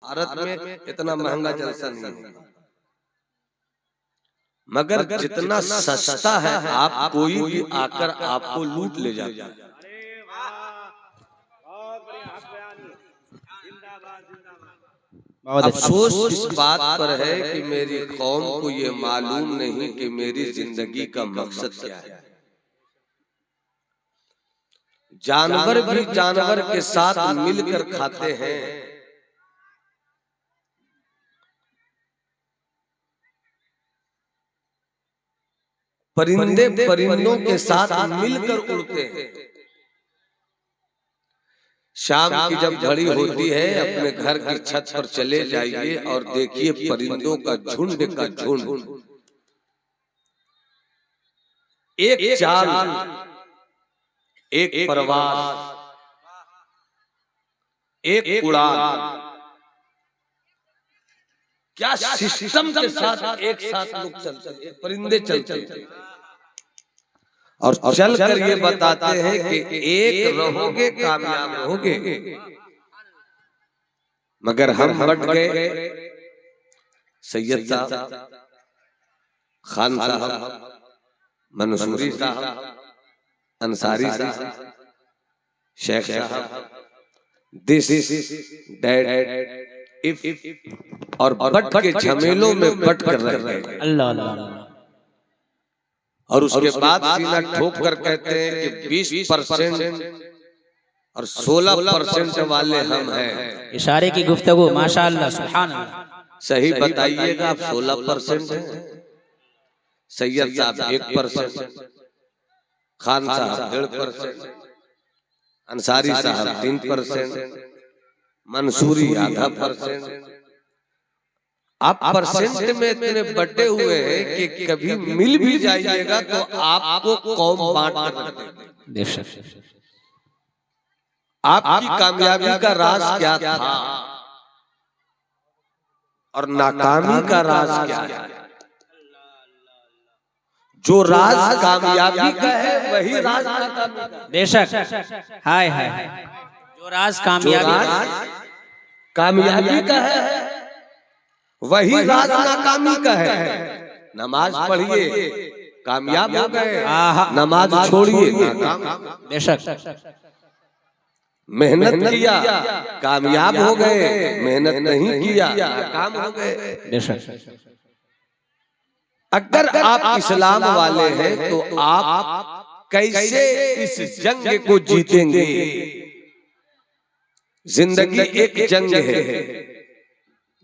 भारत में इतना महंगा जलसा नहीं है, मगर जितना सस्ता है आप कोई भी आकर आपको लूट ले जाता है। अफसोस इस बात पर है कि मेरी कौम को ये मालूम नहीं कि मेरी जिंदगी का मकसद क्या है। जानवर भी जानवर के साथ मिलकर खाते हैं, परिंदे परिंदों के साथ मिलकर उड़ते हैं। शाम की जब घड़ी होती है अपने घर की छत पर चले जाइए और देखिए परिंदों का झुंड का झुंड, एक चाल, एक परवास, एक उड़ान, क्या सिस्टम के साथ एक साथ लोग चलते हैं, परिंदे चलते हैं और चलकर ये बताते हैं कि एक रहोगे कामयाब रहोगे। मगर हम बट गए, सैयद साहब, खान साहब, मंसूरी साहब, अंसारी साहब, शेख साहब, दिस दैट इफ और बट के झमेलों में बट कर रहे हैं। अल्लाह अल्लाह। और उसके बाद सीना ठोक कर कहते हैं कि 20% और 16% वाले हम हैं। इशारे की गुफ्तगू माशाअल्लाह सुभान अल्लाह। सही बताइएगा आप 16% हैं, सैयद साहब 1%, खान साहब 1.5%, अंसारी साहब 3%, मंसूरी आधा %। आप परसेंट में इतने बटे हुए हैं कि कभी मिल भी जाइएगा तो आपको कौम बांट कर रख देगी। आपकी कामयाबी का राज क्या था और नाकामी का राज क्या है? जो राज कामयाबी का है वही राज नाकामी का। बेशक, हाय हाय, जो राज कामयाबी का है वही राज नाकामी का है। नमाज पढ़िए कामयाब हो गए, नमाज छोड़िए नाकाम। बेशक, मेहनत किया कामयाब हो गए, मेहनत नहीं किया नाकाम हो गए। बेशक, अगर आप इस्लाम वाले हैं तो आप कैसे इस जंग को जीतेंगे? जिंदगी एक जंग है,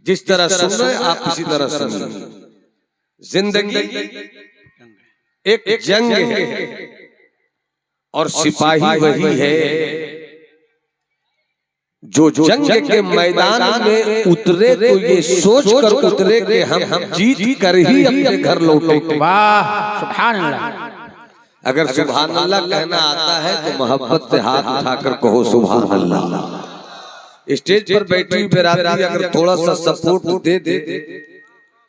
जिस तरह सुन रहे आप इसी तरह सुनिए। जिंदगी एक जंग है और सिपाही वही है जो जंग के मैदान में उतरे तो ये सोच कर उतरे कि हम जीत कर ही अपने घर लौटेंगे। वाह सुभान अल्लाह। अगर सुभान अल्लाह कहना आता है तो मोहब्बत से हाथ उठाकर कहो सुभान अल्लाह। स्टेज पर बैठी हुई बिरादरी अगर थोड़ा सा सपोर्ट दे दे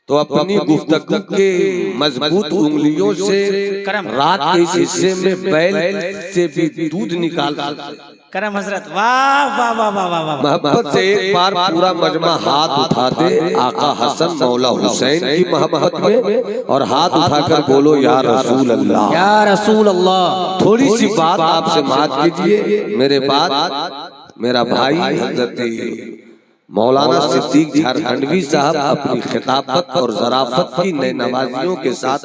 तो अपनी गुफ्तगू के मजबूत उंगलियों से रात के इस हिस्से में बैल से भी दूध निकाल करम हजरत। वाह वाह वाह वाह वाह। मोहब्बत से एक बार पूरा मजमा हाथ उठा दे आका हसन मौला हुसैन की मोहब्बत में और हाथ उठाकर बोलो या रसूल अल्लाह, या रसूल अल्लाह। थोड़ी सी बात आपसे माफ कीजिए। मेरे बाद मेरा भाई हजरत मौलाना सिद्दीक झारखंडवी साहब अपनी खिताबत और जराफत की नई नवाजियों के साथ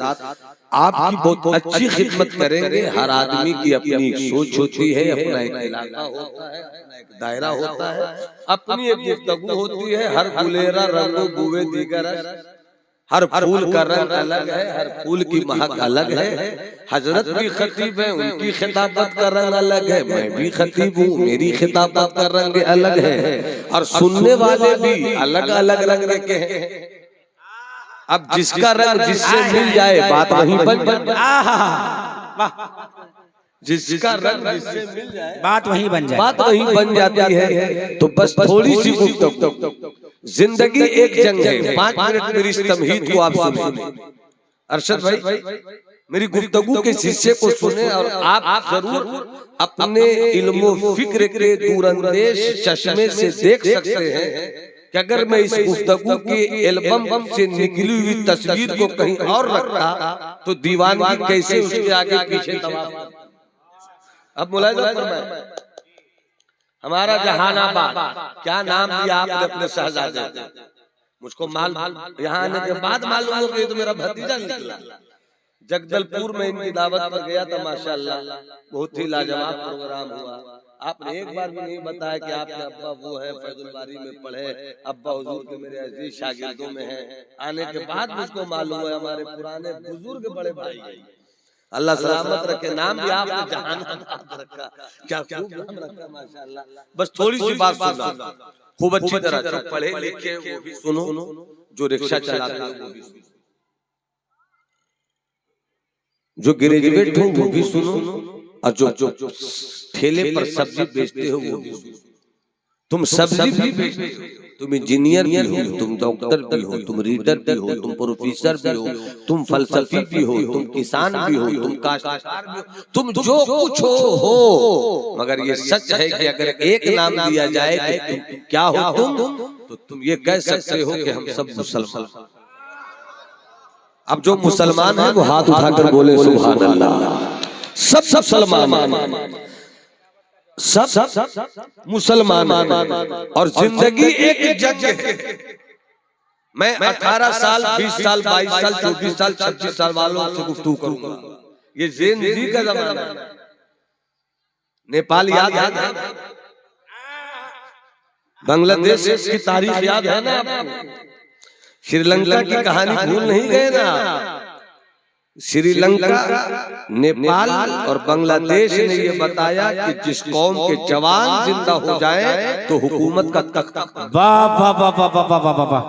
आपकी बहुत अच्छी खिदमत करेंगे। हर आदमी की अपनी एक सोच होती है, अपना एक इलाका होता है, अपना एक दायरा होता है, अपनी एक गुफ्तगू होती है। हर गुलेरा रंगो बुए दीगर, हर फूल का रंग अलग है, हर फूल की महक अलग है। हजरत भी खतीब है, उनकी खिताबत का रंग अलग है, मैं भी खतीब हूँ, मेरी खिताबत का रंग अलग है और सुनने वाले भी अलग अलग रंग के हैं। अब जिसका रंग जिससे मिल जाए बात वहीं बन जिसका रंग जिससे मिल जाए बात वहीं बन जाए, बात वहीं बन जाती है। तो बस थोड़ी सी गुफ्तगू। जिंदगी एक जंग है। 5 मिनट मेरी इस तमहीद को आप सुनिए। अरशद भाई मेरी गुफ्तगू के हिस्से को सुने और आप जरूर अपने इल्मो फिक्र के दूरंदेश चश्मे से देख सकते हैं कि अगर मैं इस गुफ्तगू के एल्बम से निकली हुई तस्वीर को कहीं और रखता तो दीवानगी कैसे उसके आगे पीछे तवाफ। अब मुलाहिजा फरमाएं, हमारा जहानाबाद, क्या नाम दिया आपने अपने शहजादे को? मुझको यहाँ आने के बाद मालूम हो गया तो मेरा भतीजा निकला। जगदलपुर में इनकी दावत पर गया था, माशाअल्लाह बहुत ही लाजवाब प्रोग्राम हुआ। आपने एक बार भी नहीं बताया कि आपके अब्बा वो है फैजुल बारी में पढ़े, अब्बा हुजूर के मेरे अजीज शागिर्दों में हैं। आने के बाद मुझको मालूम है हमारे पुराने बुजुर्ग बड़े भाई, अल्लाह सलामत रखे। नाम भी आपने जहानाबाद रखा, क्या खूब नाम रखा माशाअल्लाह। बस थोड़ी सी बात सुनना खूब अच्छी तरह, जो पढ़े लिखे वो भी सुनो, जो रिक्शा चलाते हैं वो भी सुनो, जो ग्रेजुएट हो वो भी सुनो, और जो ठेले पर सब्जी बेचते हो वो भी सुनो। तुम सब्जी भी बेचते हो, तुम इंजीनियर भी हो, तुम डॉक्टर भी हो, तुम रीडर भी हो, तुम प्रोफेसर भी हो, तुम फलसफी भी हो, तुम किसान भी हो, तुम काश्तकार भी हो, तुम जो कुछ हो। मगर ये सच है कि अगर एक नाम दिया जाए कि तुम क्या हो तुम, तो तुम ये कह सकते हो कि हम सब मुसलमान। अब जो मुसलमान है वो हाथ उठाकर बोले सुभान अल्लाह। सब मुसलमान, सब मुसलमान, और जिंदगी एक जंग है। मैं 18 साल 20 साल 22 साल 24 साल 26 साल वालों से गुफ्तगू करूंगा। ये जेन जी का जमाना है। नेपाल याद है, बांग्लादेश की तारीख याद है ना आपको? श्रीलंका की कहानी भूल नहीं गए ना? श्रीलंका, नेपाल और बांग्लादेश ने ये बताया कि जिस कौम के जवान जिंदा हो जाएं तो हुकूमत का तख्ता। वाह वाह वाह वाह वाह वाह वाह वाह,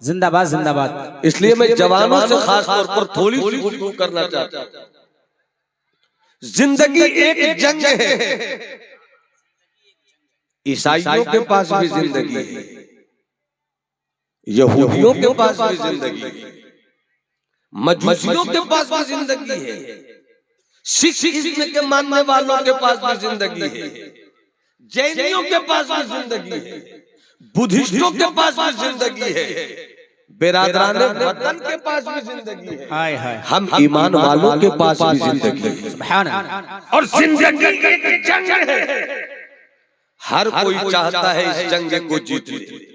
जिंदाबाद जिंदाबाद। इसलिए मैं जवानों से खास तौर पर थोड़ी सी गुफ्तगू करना चाहता हूं। जिंदगी एक जंग है। ईसाइयों के पास भी जिंदगी है, यहूदियों के पास भी जिंदगी है, मजूसियों के पास भी जिंदगी है, सिख इस्म के मानने वालों के पास भी जिंदगी है, जैनियों के पास भी जिंदगी है, बुद्धिस्टों के पास भी जिंदगी है, बिरादराने वतन के पास भी जिंदगी है। हाय हाय, हम ईमान वालों के पास भी जिंदगी है। सुभान अल्लाह। और जिंदगी एक जंग है। हर कोई चाहता है इस जंग को जीत ले।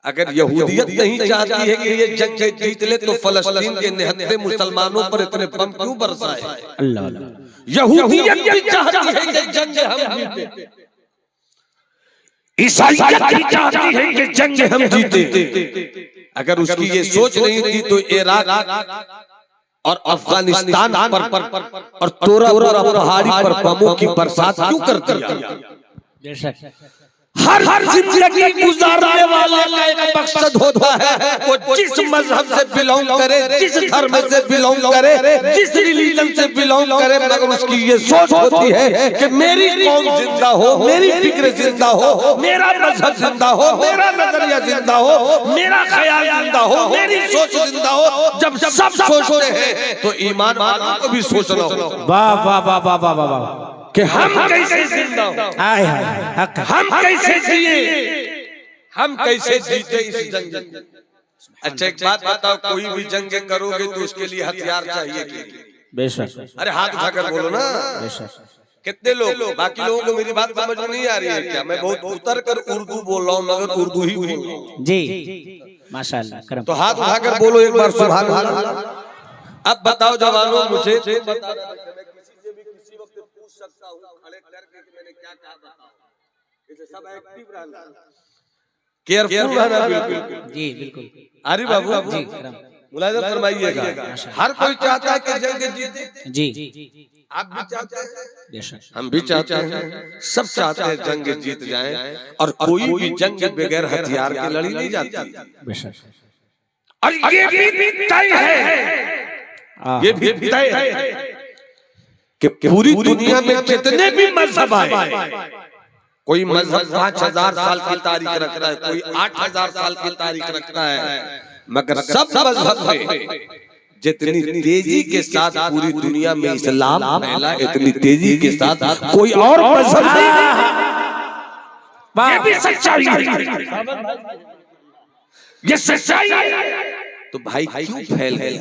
अगर यहूदियत नहीं चाहती है कि ये जंग जीत ले तो फलस्तीन के निहत्थे मुसलमानों पर इतने बम क्यों बरसाए? अल्लाह अल्लाह। यहूदियत भी चाहती है कि जंग हम जीते, ईसाईयत भी चाहती है कि जंग हम जीते। अगर उसकी ये सोच नहीं थी तो इराक और अफगानिस्तान पर और तोरा पहाड़ी पर बमों की बरसात क्यों कर दिया? हर जिंदगी गुजारने वाले का एक मकसद होता है, वो जिस मजहब से बिलोंग करे, जिस धर्म से बिलोंग करे, जिस रिलीजन से बिलोंग करे, मगर उसकी ये सोच होती है कि मेरी कौम जिंदा हो, मेरी फिक्र जिंदा हो, मेरा मजहब जिंदा हो, मेरा नजरिया जिंदा हो, मेरा ख्याल जिंदा हो, मेरी सोच जिंदा हो। जब सब सोचते हैं तो ईमान वालों को भी सोचना हो। वाह वाह वाह वाह वाह वाह वाह, कि हम कैसे जिंदा हो, हाय हाय, हम कैसे जिए, हम कैसे जीते इस जंग को। अच्छा एक बात बताओ, कोई भी जंग करोगे तो उसके लिए हथियार चाहिए कि? बेशक। अरे हाथ उठाकर बोलो ना। बेशक। कितने लोग, बाकी लोगों को मेरी बात समझ में नहीं आ रही है क्या? मैं बहुत उतर कर उर्दू बोल रहा हूँ, मगर उर्दू ही बोल रहा हूँ। जी माशाअल्लाह, करम। तो हाथ उठाकर बोलो एक बार सुभान अल्लाह। अब बताओ जवानों, मुझे सकता हूं खड़े करके कि मैंने क्या कहा बताओ। इसे सब एक्टिव रहना, केयरफुल रहना। बिल्कुल जी बिल्कुल। अरे बाबू जी मुलाहिजा फरमाइएगा। हर कोई चाहता है कि जंग जीते। जी आप भी चाहते हैं, बेशक, हम भी चाहते हैं, सब चाहते हैं जंग जीत जाए। और कोई भी जंग बगैर हथियार के लड़ी नहीं जाती। बेशक। और ये भी तय है, ये भी तय है कि पूरी दुनिया में जितने भी मजहब आए, कोई मजहब 5000 साल की तारीख रखता है, कोई 8000 साल की तारीख रखता है, मगर सब मजहब में जितनी तेजी के साथ पूरी दुनिया में इस्लाम फैला, इतनी तेजी के साथ कोई और मजहब नहीं। वाह। ये भी सच्चाई है, ये सच्चाई है। तो भाई क्यों फैल गए,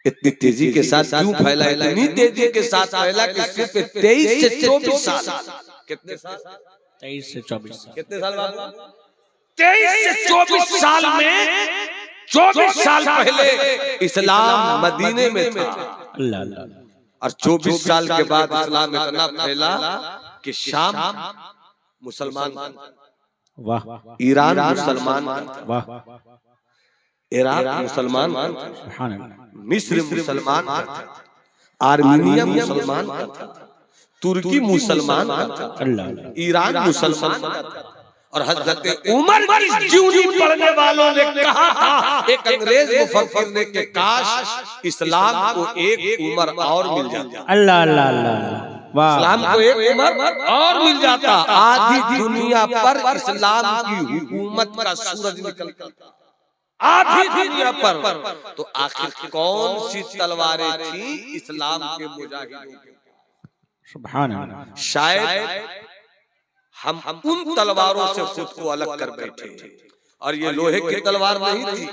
इतनी तेजी के साथ क्यों फैला? इतनी तेजी के साथ फैला कि सिर्फ 23 से 24 साल, कितने साल? 23 से 24 साल। कितने साल बाद? 23 से 24 साल में 24 साल पहले इस्लाम मदीने में था, अल्लाह अल्लाह। और 24 साल के बाद इस्लाम इतना फैला कि शाम मुसलमान, वाह ईरान मुसलमान, वाह, इराक मुसलमान, सुभान अल्लाह, मिस्र मुसलमान, आर्मीनिया मुसलमान, तुर्की मुसलमान, अल्लाह अल्लाह। ईरान मुसलमान। और हजरत उमर की जीवनी पढ़ने वालों ने कहा था, एक अंग्रेज मुफक्किर ने, कि काश इस्लाम को एक उमर और मिल जाता, अल्लाह अल्लाह अल्लाह, वाह। इस्लाम को एक उमर और मिल जाता, आधी दुनिया पर इस्लाम की हुकूमत का सूरज निकलता, आधी दुनिया पर। तो आखिर कौन सी तलवारें थी इस्लाम के मुजाहिदों के? सुभान अल्लाह। शायद हम उन तलवारों से खुद को अलग कर बैठे, और ये लोहे की तलवार नहीं थी,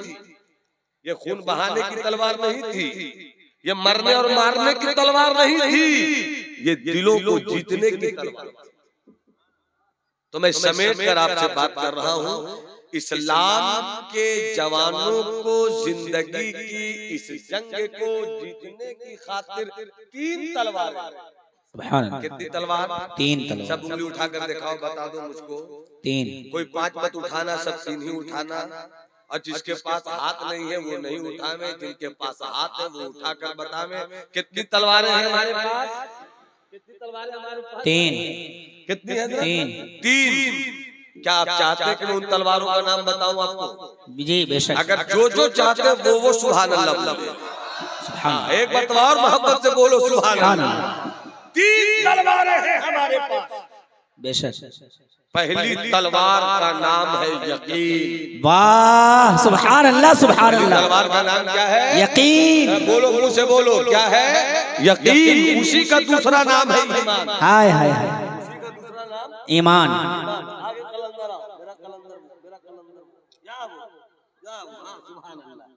ये खून बहाने की तलवार नहीं थी, ये मरने और मारने की तलवार नहीं थी, ये दिलों को जीतने की तलवार थी। तो मैं समेट कर आपसे बात कर रहा हूं, इस्लाम के जवानों को जिंदगी की इस जंग को जीतने की खातिर 3 तलवार। सुभान अल्लाह। कितनी तलवार? 3 तलवार। सब उंगली उठाकर दिखाओ, बता दो मुझको। 3। कोई 5 मत उठाना, सब 3 ही उठाना। और जिसके पास हाथ नहीं है वो नहीं उठावे, जिनके पास हाथ है वो उठाकर बतावे। कितनी तलवारें हैं हमारे पास? कितनी तलवारें हमारे पास? 3। कितनी है? 3। क्या आप चाहते हैं कि मैं उन तलवारों का नाम बताऊं आपको? जी बेशक। अगर जो चाहते हैं वो सुभान अल्लाह बोले। सुभान, एक बार और मोहब्बत से बोलो सुभान अल्लाह। 3 तलवारें हैं हमारे पास। बेशक। पहली तलवार का नाम है यकीन। वाह, सुभान अल्लाह सुभान अल्लाह। तलवार का नाम क्या है? यकीन। बोलो, मुंह से बोलो, क्या है? यकीन। उसी का दूसरा नाम है ईमान। हाय हाय हाय, उसी का दूसरा नाम ईमान। आगे कलंदर आओ, मेरा कलंदर,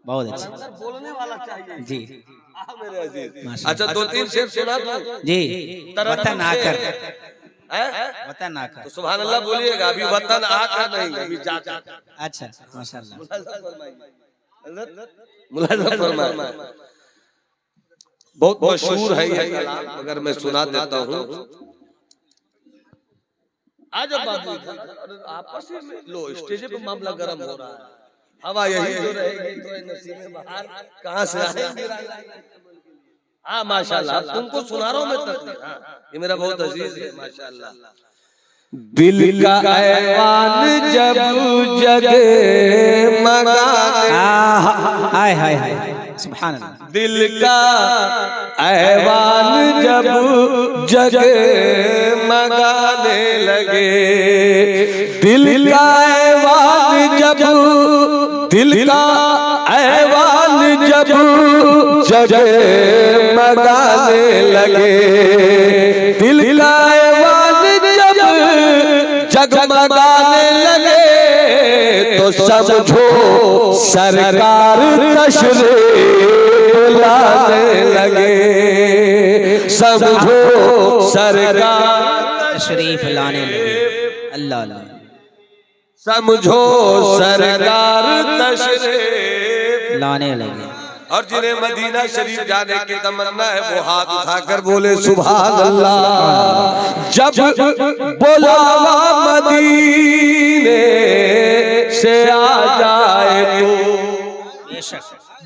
बहुत अच्छा, बोलने वाला चाहिए जी मेरे अजीज। अच्छा 2-3 शेर सुना दूं जी। वतन आकर, वतन आकर। तो सुभान अल्लाह बोलिएगा। अभी वतन आकर नहीं, अभी जाकर। अच्छा माशाल्लाह। मुलाज़ा फरमाए। बहुत मशहूर है ये कलाम, अगर मैं सुना देता हूँ। आज बाबू आपस में लो, स्टेज पे मामला गर्म हो रहा है, हवा यही जो रहेगी तो नसीब में बाहर कहाँ से आएगी? हाँ माशाल्लाह, तुमको सुना रहा हूँ मैं तक। ये मेरा बहुत अजीज है माशाल्लाह। दिल का ऐवान जब जगे मगाने, हाय हाय हाय, सुभान अल्लाह। दिल का ऐवान जब जगे मगाने लगे, दिल का ऐवान जब, दिल का ऐवान जब जगे मगाने लगे, दिल का ऐवान जब जगमगाने लगे, तो समझो सरकार तशरीफ लाने लगे, समझो सरकार तशरीफ लाने लगे। अल्लाह अल्लाह। समझो सरकार तशरीफ लाने लगे। और जिन्हें मदीना शरीफ जाने की तमन्ना है वो हाथ उठाकर बोले सुभान अल्लाह। जब बुलावा मदीने से आ जाए तो,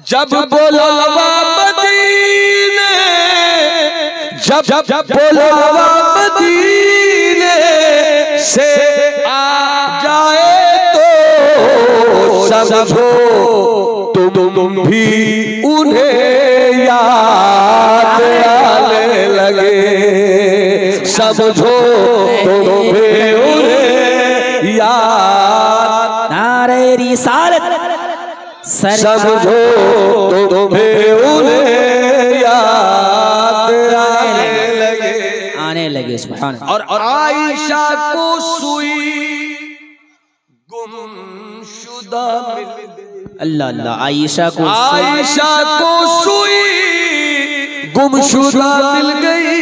जब बुलावा मदीने, जब बुलावा मदीने से आ जाए तो, समझो तुम भी उन्हें याद आने लगे, समझो तुम भी उन्हें याद, नारे रिसालत, समझो तुम भी उन्हें याद आने लगे। आने लगे। बोले सुभान और आयशा को सुई गुमशुदा मिल गई। अल्लाह अल्लाह। आयशा को सुई गुमशुदा मिल गई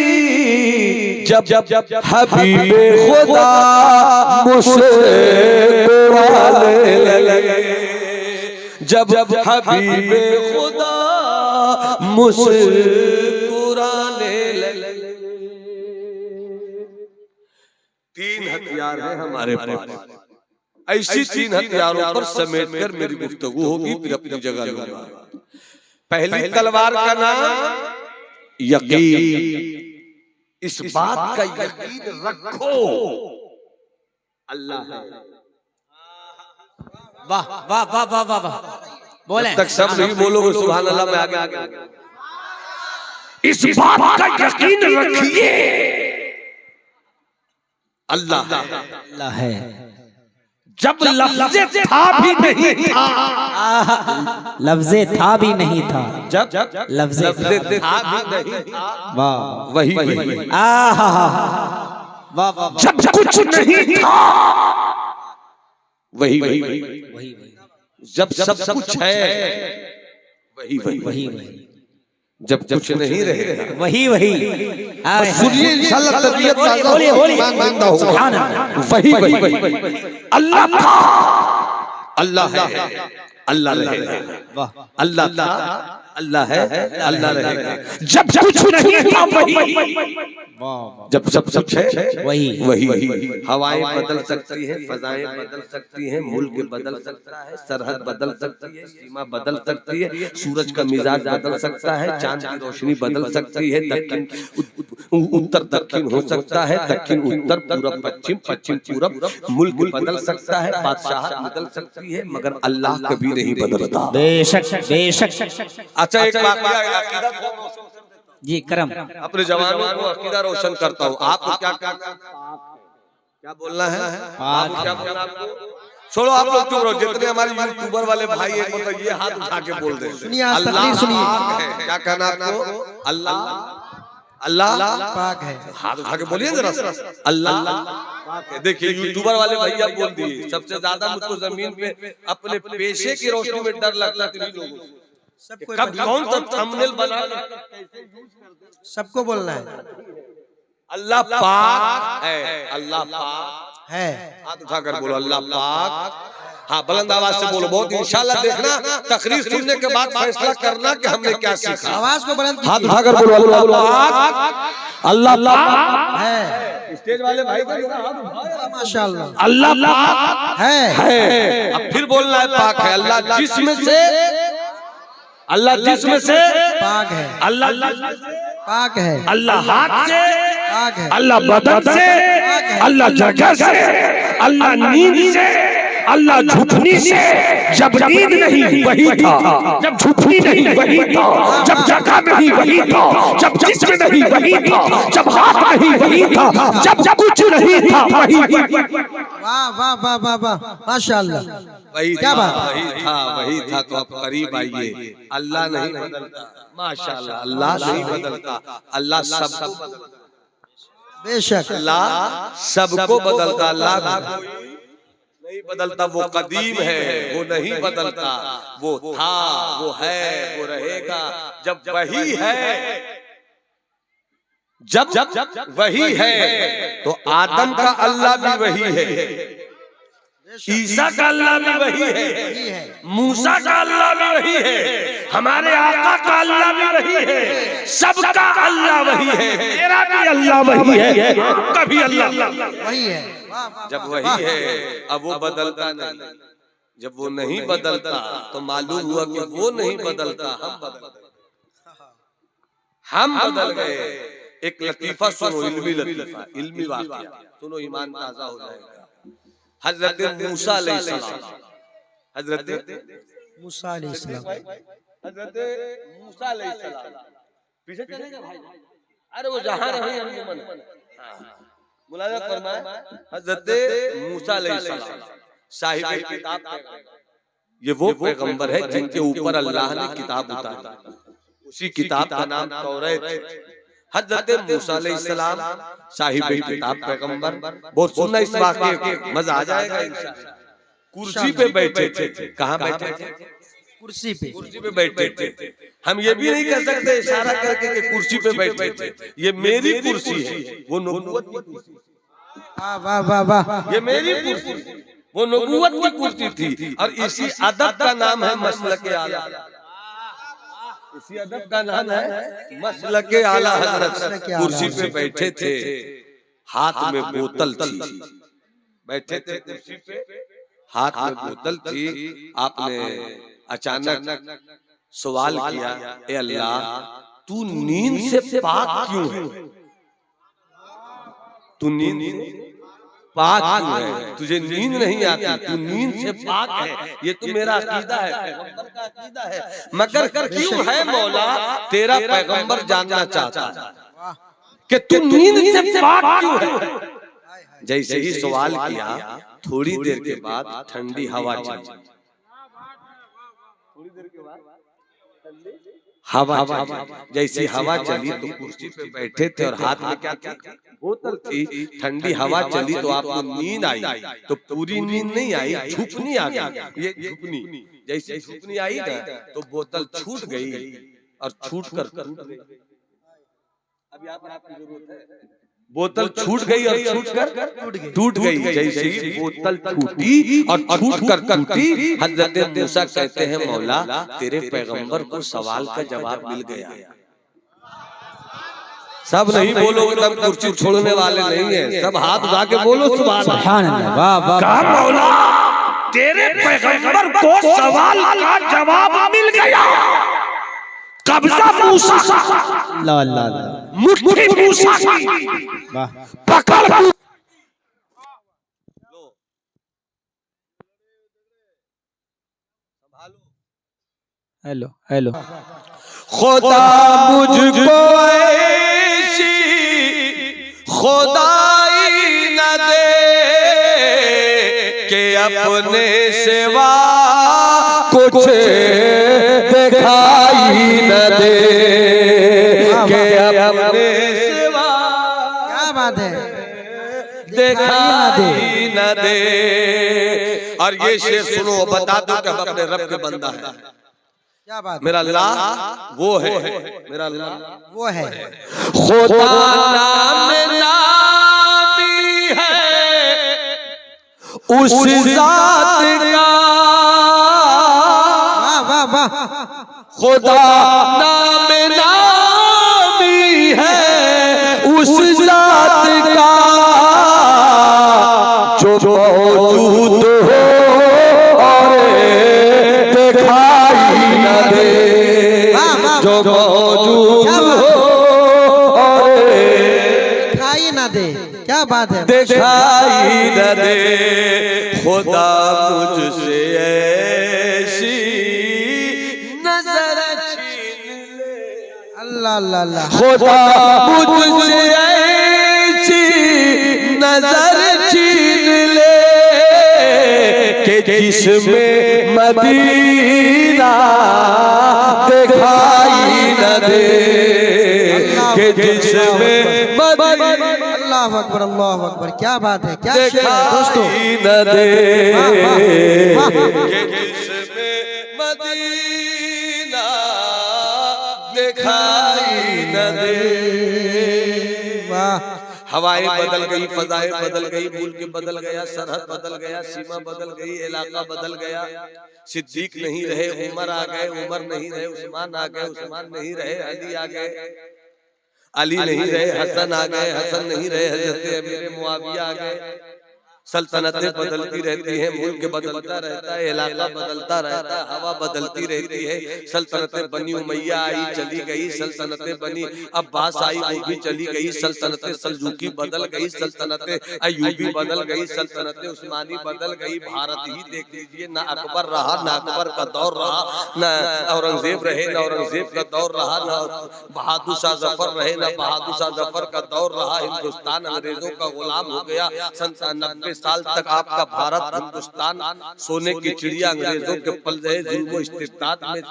जब हबीबे खुदा मुझसे पुराने लगे। जब हबीबे खुदा मुझसे पुराने लगे। तीन हथियार हैं हमारे पास, ऐसी तीन हथियारों पर समेट कर मेरी गुफ्तगू होगी, फिर अपनी जगह लूंगा। पहली तलवार का नाम यकीन। इस बात का यकीन रखो अल्लाह है। वाह वाह वाह वाह वाह वाह। बोले जब तक सब नहीं बोलोगे सुभान अल्लाह में आगे इस बात का यकीन रखिए अल्लाह है। अल्लाह है। जब लफ्ज़े था भी नहीं था, लफ्ज़े था भी नहीं था, जब लफ्ज़े था भी नहीं था, वाह वही वाह वाह। जब कुछ नहीं था वही वही जब सब कुछ है वही वही जब कुछ नहीं रहेगा वही वही। सुनिए इंशाअल्लाह तबीयत बोलिए बोलिए जिंदा होगा। सुभान अल्लाह। वही अल्लाह था, अल्लाह है, अल्लाह रहेगा। वाह। अल्लाह था, अल्लाह है, अल्लाह रहेगा। जब कुछ नहीं था वही, जब सब कुछ है वही। हवाएं बदल सकती है, फजाएं बदल सकती हैं, मुल्क बदल सकता है, सरहद बदल सकती है, सीमा बदल सकती है, सूरज का मिजाज बदल सकता है, चांद की रोशनी बदल सकती है, दक्षिण उत्तर दक्षिण हो सकता है, दक्षिण उत्तर, पूरब पश्चिम, पश्चिम पूरब, मुल्क बदल सकता है, बादशाह बदल सकती है, मगर अल्लाह कभी नहीं बदलता। बेशक बेशक। अच्छा एक बात जी करम अपने जवानों को अकीदा रोशन करता हूँ। आपको क्या बोलना है? आपको क्या बोलना है? आपको छोड़ो, आप लोग चुप रहो। जितने हमारे यूट्यूबर वाले भाई हैं मतलब ये हाथ उठा के बोल दे। अल्लाह सुनिए, क्या कहना आपको? अल्लाह अल्लाह पाक है। हाथ उठा के बोलिए जरा। अल्लाह देखिए यूट्यूबर वाले भैया बोल दिए। सबसे ज्यादा मुझको जमीन पे अपने पेशे की रोशनी में डर लगता है लोगों को। कब कौन सा थंबनेल बना सबको बोलना है। अल्लाह पाक है, अल्लाह पाक है। हाथ उठाकर बोलो अल्लाह पाक। हाँ बुलंद आवाज से बोलो बहुत। इंशाल्लाह देखना तकरीर सुनने के बाद फैसला करना कि हमने क्या सीखा। आवाज को बुलंद हाथ उठाकर बोलो अल्लाह पाक, अल्लाह पाक है। स्टेज वाले भाई माशाल्लाह अल्लाह पाक है। अब फिर बोलना है पाक है। अल्लाह जिस्म से, अल्लाह जिस्म से पाक है, अल्लाह पाक है, अल्लाह हाथ से पाक है, अल्लाह बदन से, अल्लाह जगह से, अल्लाह नींद से, अल्लाह झुकनी से। जब नींद नहीं वही था, जब झुकनी नहीं वही था, जब जगह नहीं वही था, जब जिस्म नहीं वही था, जब हाथ नहीं वही था, जब कुछ नहीं था वही। वाह वाह वाह वाह वाह माशाअल्लाह। वही क्या बात? वही था। तो आप करीब आइए। अल्लाह नहीं बदलता, माशाअल्लाह अल्लाह नहीं बदलता, अल्लाह सबको बदलता। बेशक अल्लाह सबको बदलता, अल्लाह नहीं बदलता। वो कदीम है, वो नहीं बदलता, वो था, वो है, वो रहेगा। जब वही है, जब वही है तो आदम का अल्लाह भी वही है, ईसा का अल्लाह भी वही है, मूसा का अल्लाह भी वही है, हमारे आका का अल्लाह भी वही है, सबका अल्लाह वही है। मेरा भी अल्लाह वही है, आपका भी अल्लाह वही है। जब वही है अब वो बदलता नहीं। जब वो नहीं बदलता तो मालूम हुआ कि वो नहीं बदलता, हम बदल गए। एक लतीफा सुनो, इल्मी लतीफा, इल्मी वाक़या सुनो, ईमान ताज़ा हो जाएगा। हजरत मूसा अलैहिस्सलाम, हजरत मूसा अलैहिस्सलाम, हजरत मूसा अलैहिस्सलाम पीछे चलेगा भाई। अरे वो जहां रहे हम मुलाजा फरमाए। हजरत मूसा अलैहिस्सलाम साहिब किताब, ये वो पैगंबर है जिनके ऊपर अल्लाह ने किताब उतारी। उसी किताब का नाम तौरात है। हजरत मूसा अलैहिस्सलाम साहिब किताब पैगंबर, बहुत सुनना इस वाक़े को, मजा आ जाएगा इंशाअल्लाह। कुर्सी पे बैठे थे। कहाँ बैठे थे? कुर्सी पे। कुर्सी पे बैठे थे। हम ये भी नहीं कह सकते इशारा करके कि कुर्सी पे बैठे थे। ये मेरी कुर्सी है, वो नबूवत की कुर्सी। वाह वाह वाह वाह। ये मेरी कुर्सी, वो नबूवत की कुर्सी थी। और इसी अदब का नाम है मसलके आला। इसी अदब का नाम है मसलके आला। हजरत कुर्सी पे बैठे थे, हाथ में बोतल थी। बैठे थे कुर्सी पे, हाथ में बोतल थी। आपने अचानक सवाल किया, ए अल्लाह, तू नींद से पाक क्यों है? तू नींद पाक क्यों है? तुझे नींद नहीं आती, तू नींद से पाक है। ये तो मेरा अकीदा है, पैगंबर का अकीदा है। मगर क्यों है मौला? तेरा पैगंबर जानना चाहता है कि तू नींद से पाक क्यों है। जैसे ही सवाल किया, थोड़ी देर के बाद ठंडी हवा चली। थोड़ी देर के बाद हवा चली। जैसी हवा चली तो कुर्सी पे बैठे थे और हाथ में क्या था? बोतल थी। ठंडी हवा चली तो आपको नींद आई, तो पूरी नींद नहीं आई, झुकनी आ गई। ये झुकनी, जैसे झुकनी आई ना तो बोतल छूट गई और छूट कर अभी आपकी जरूरत है। बोतल छूट गई और छूटकर टूट गई। जैसे ही बोतल छूटी और छूटकर टूटी, हजरत मूसा कहते हैं, मौला तेरे पैगंबर को सवाल का जवाब मिल गया। सब नहीं बोलोगे तब कुर्सी छोड़ने वाले नहीं है। सब हाथ उठा के बोलो सुभान अल्लाह। वाह वाह। कहा मौला तेरे पैगंबर को सवाल का जवाब मिल गया। कब्जा मूसा, अल्लाह अल्लाह अल्लाह। मुट्ठी मूसा की, वाह। पकड़ हेलो हेलो। खुदा मुझको ऐसी खुदाई न दे कि अपने सिवा कुछ दिखाई न दे, कि अपने सिवा क्या बात है, दिखाई न दे। और ये शेर सुनो, बता दो कि हम अपने रब के बंदा है। क्या बात। मेरा अल्लाह वो है, मेरा अल्लाह वो है। खुदा नाम नामी है उस जात का। वाह वाह वाह। खुदा नाम नामी है उस जात का जो मौजूद हो और दिखाई न दे, जो मौजूद हो और दिखाई ना दे। क्या बात है, दिखाई न दे। खुदा मुझसे ऐसी नजर छीन ले। अल्लाह अल्लाह अल्लाह। खुदा मुझसे ऐसी नजर छीन ले कि जिसमें मदीना दिखाई न दे, कि जिसमें मदीना अल्लाह अकबर अल्लाह अकबर। क्या बात है, क्या शेर है दोस्तों। दिखाई न दे, वाह, वाह, वाह। कि जिसमें मदीना दिखाई न दे। वाह। हवाएं बदल गई, फजाएं बदल गई, मुल्क बदल गया, सरहद बदल गया, सीमा बदल गई, इलाका बदल गया। सिद्दीक नहीं रहे, उमर आ गए, उमर नहीं रहे, उस्मान आ गए, उस्मान नहीं रहे, अली आ गए, अली नहीं रहे, हसन आ गए, हसन नहीं रहे, हजरत अमीर मुआविया आ गए। सल्तनतें बदलती रहती हैं, मुल्क बदलता रहता है, इलाका बदलता रहता है, हवा बदलती रहती है। सल्तनतें बनी, उमैया आई चली गई, सल्तनतें बनी अब्बास आई वो भी चली गई, सल्तनतें सल्जूकी बदल गई, सल्तनतें अयूबी बदल गई, सल्तनतें उस्मानी बदल गई। भारत ही देख लीजिए, ना अकबर रहा, ना अकबर का दौर रहा, ना औरंगजेब रहे, ना औरंगजेब का दौर रहा, ना बहादुर शाह जफर रहे, ना बहादुर शाह जफर का दौर रहा। हिंदुस्तान अंग्रेजों का गुलाम हो गया। 97 साल तक आपका भारत हिंदुस्तान सोने की चिड़िया अंग्रेजों के पल रहे, जुल्म इस्तिबदाद में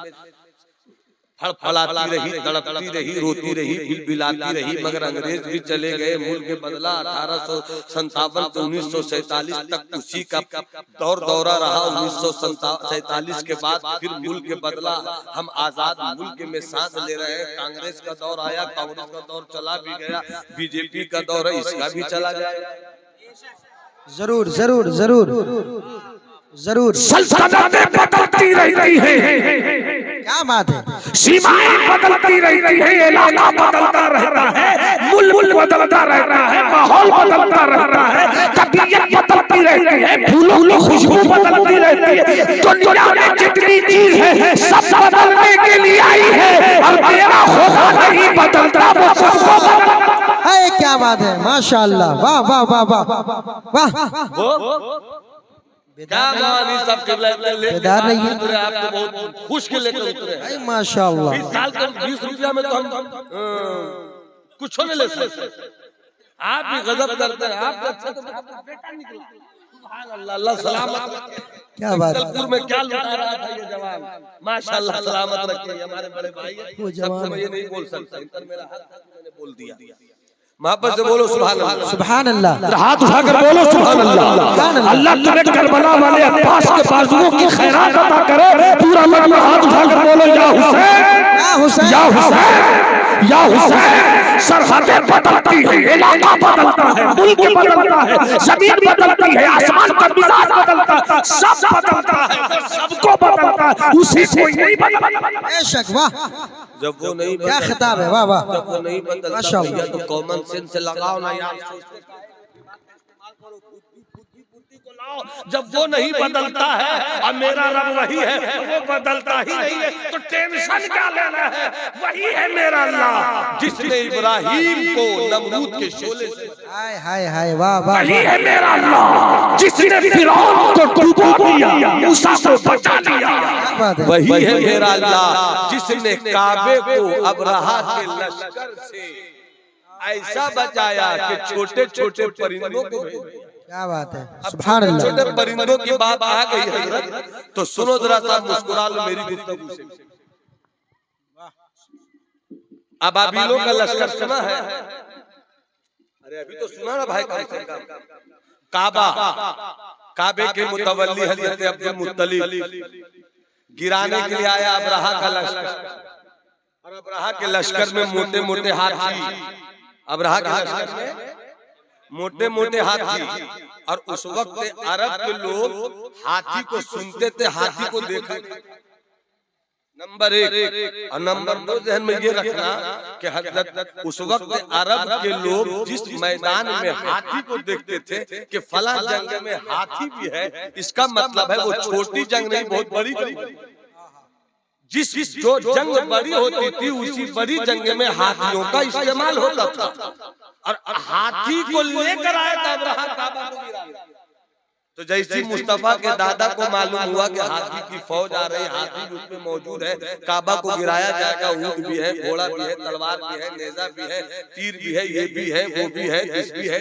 फड़फड़ाती रही, तड़पती रही, रोती रही, बिलबिलाती रही, मगर अंग्रेज भी चले गए, मुल्क बदला। 1857 से 1947 तक उसी का दौरा रहा। 1947 के बाद फिर मुल्क बदला, हम आजाद मुल्क में सांस ले रहे हैं। कांग्रेस का दौर आया, कांग्रेस का दौर चला भी गया, बीजेपी का दौर है, इसका भी चला जाएगा। जरूर जरूर जरूर जरूर। सल्तनतें बदलती रहती है, क्या बात है, सीमाएं बदलती रहती है, इलाका बदलता रहता है, मुल्क बदलता रहता है, माहौल बदलता रहता है, तबीयत बदलती रहती है, फूलों की खुशबू बदलती रहती है। दुनिया में जितनी चीज है सब बदलने के लिए आई है, और मेरा खुदा नहीं बदलता, वो सबको बदलता है। क्या बात है, माशाअल्लाह, वाह वाह वाह वाह वाह। क्या मानी सब बेदार नहीं है, आपको बहुत खुश के लेकर उतरे हैं। माशाअल्लाह। 20 साल का 20 रुपया में तो हम कुछ नहीं ले सकते। आप भी गजब करते हैं, आप अच्छा तो आपका बेटा निकला, सुभान अल्लाह, अल्लाह सलामत रखे। क्या बात है, जबलपुर में क्या लुटा रहा था ये जवान, माशाअल्लाह सलामत रखे। हमारे बड़े भाई हैं, सबको मैं ये नहीं बोल सकता, इधर मेरा हाथ था, मैंने बोल दिया। मोहब्बत से बोलो सुभान अल्लाह, सुभान अल्लाह। हाथ उठाकर बोलो सुभान अल्लाह। अल्लाह तुम्हें करबला वाले अब्बास के बाजुओं की खैरात अता करे। पूरा मजमा हाथ उठाकर बोलो या हुसैन, या हुसैन, या हुसैन, या हुसैन। सरहदें बदलती है, इलाका बदलता है, मुल्क बदलता है, जमीन बदलती है, आसमान का मिजाज बदलता है, सब बदलता है, सबको बदलता है, उसी कोई नहीं बदलता। बेशक, वाह। जब वो नहीं क्या खिताब है, वाह वाह। जब वो नहीं बदलता भैया तो कॉमन सेंस से लगाओ ना यार। जब वो नहीं बदलता है और मेरा रब वही है, वो बदलता ही नहीं है, तो टेंशन क्या लेना है। वही है मेरा अल्लाह जिसने इब्राहिम को नमरूद के शोले से, हाय हाय हाय, वाह वाह। वही है मेरा अल्लाह जिसने फिरौन को डुबो दिया, मूसा को बचा लिया। क्या बात है, वही है मेरा अल्लाह जिसने काबे को अबरहा के लश्कर से ऐसा बचाया कि छोटे छोटे परिंदों को भेजा। क्या बात है, सुभान अल्लाह। छोटे परिंदों की बात आ गई हजरत, तो सुनो जरा सा, मुस्कुरा लो मेरी गुफ्तगू से। अबाबीलों का लश्कर सुना है? अरे अभी तो सुना ना भाई। काबा, काबे के मुतवल्ली हजरत अब्दुल मुत्तलिब गिराने के लिए आया अबरहा का लश्कर, और अबरहा के लश्कर में मोटे मोटे हाथी, अबरहा के लश्कर में मोटे मोटे हाथी। और उस वक्त अरब के लोग हाथी को सुनते थे, हाथी को देखते थे। नंबर 1 और नंबर 2 ध्यान में ये रखना कि हजरत उस वक्त अरब के लोग जिस मैदान में हाथी को देखते थे कि फला जंग में हाथी भी है, इसका मतलब है वो छोटी जंग नहीं, बहुत बड़ी जंग। जिस जो जंग बड़ी होती थी उसी बड़ी जंग में हाथियों का इस्तेमाल होता था, और हाथी को लेकर आया था अब्राहा काबा को गिराने। तो जैसे मुस्तफा के दादा को मालूम हुआ कि हाथी की फौज आ रही, हाथी भी उसमें मौजूद है, काबा को गिराया जाएगा, ऊंट भी है, घोड़ा भी है, तलवार भी है, नेजा भी है, तीर भी है, ये भी है, वो भी है, जिस भी है,